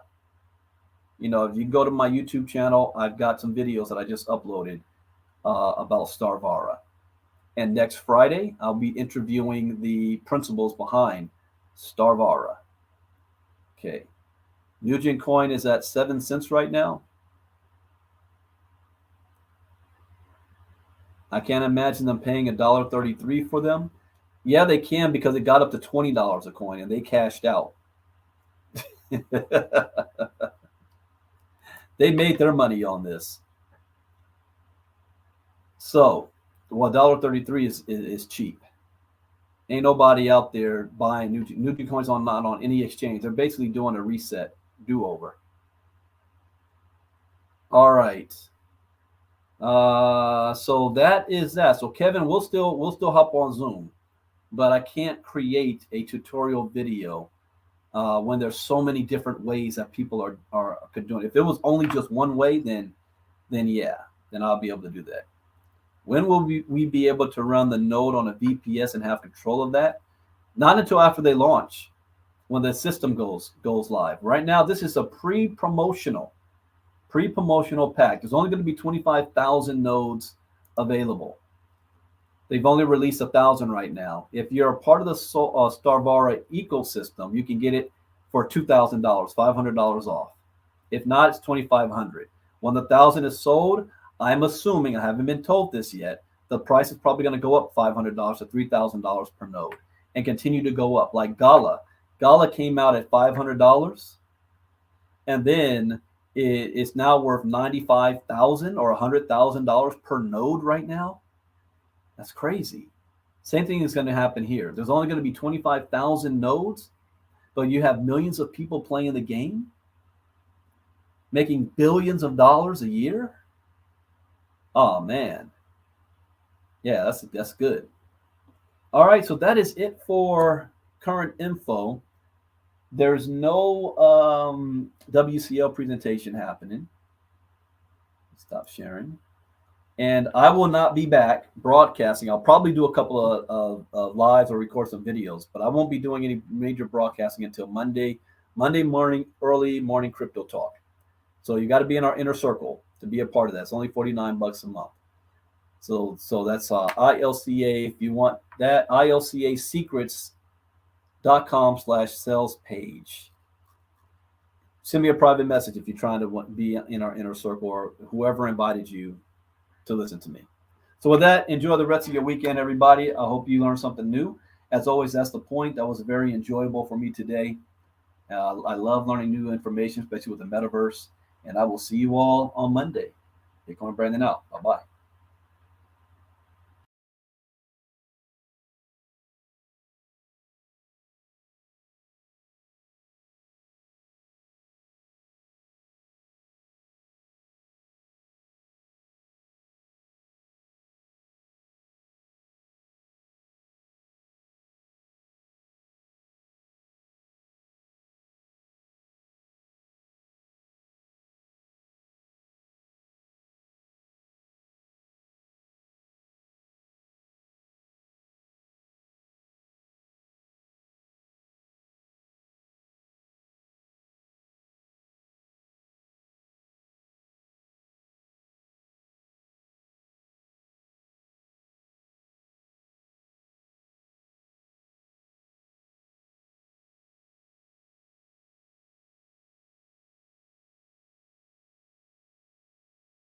if you go to my YouTube channel, I've got some videos that I just uploaded about Starvara. And next Friday, I'll be interviewing the principals behind Starvara. Okay. Nugent coin is at 7 cents right now. I can't imagine them paying $1.33 for them. Yeah, they can, because it got up to $20 a coin and they cashed out. They made their money on this. So, well, $1.33 is cheap. Ain't nobody out there buying Nugent coins not on any exchange. They're basically doing a reset, do-over. All right. So that is that. So Kevin, we'll still hop on Zoom, but I can't create a tutorial video when there's so many different ways that people are doing it. If it was only just one way, then I'll be able to do that. When will we be able to run the node on a VPS and have control of that? Not until after they launch, when the system goes live. Right now, this is a pre-promotional pack. There's only going to be 25,000 nodes available. They've only released 1,000 right now. If you're a part of the Starvara ecosystem, you can get it for $2,000, $500 off. If not, it's $2,500. When the 1,000 is sold, I'm assuming, I haven't been told this yet, the price is probably going to go up $500 to $3,000 per node and continue to go up. Like Gala came out at $500, and then it's now worth $95,000 or $100,000 per node right now. That's crazy. Same thing is going to happen here. There's only going to be 25,000 nodes, but you have millions of people playing the game, making billions of dollars a year. Oh man. Yeah, that's good. All right, so that is it for current info. There's no WCL presentation happening. Stop sharing. And I will not be back broadcasting. I'll probably do a couple of lives or record some videos, but I won't be doing any major broadcasting until Monday morning, early morning crypto talk. So you got to be in our inner circle to be a part of that. It's only $49 a month. So that's ILCA. If you want that, ILCAsecrets.com/sales page. Send me a private message if you're trying to be in our inner circle, or whoever invited you to listen to me. So with that, enjoy the rest of your weekend, everybody. I hope you learned something new. As always, that's the point. That was very enjoyable for me today. I love learning new information, especially with the metaverse. And I will see you all on Monday. Bitcoin Brandon out. Bye-bye.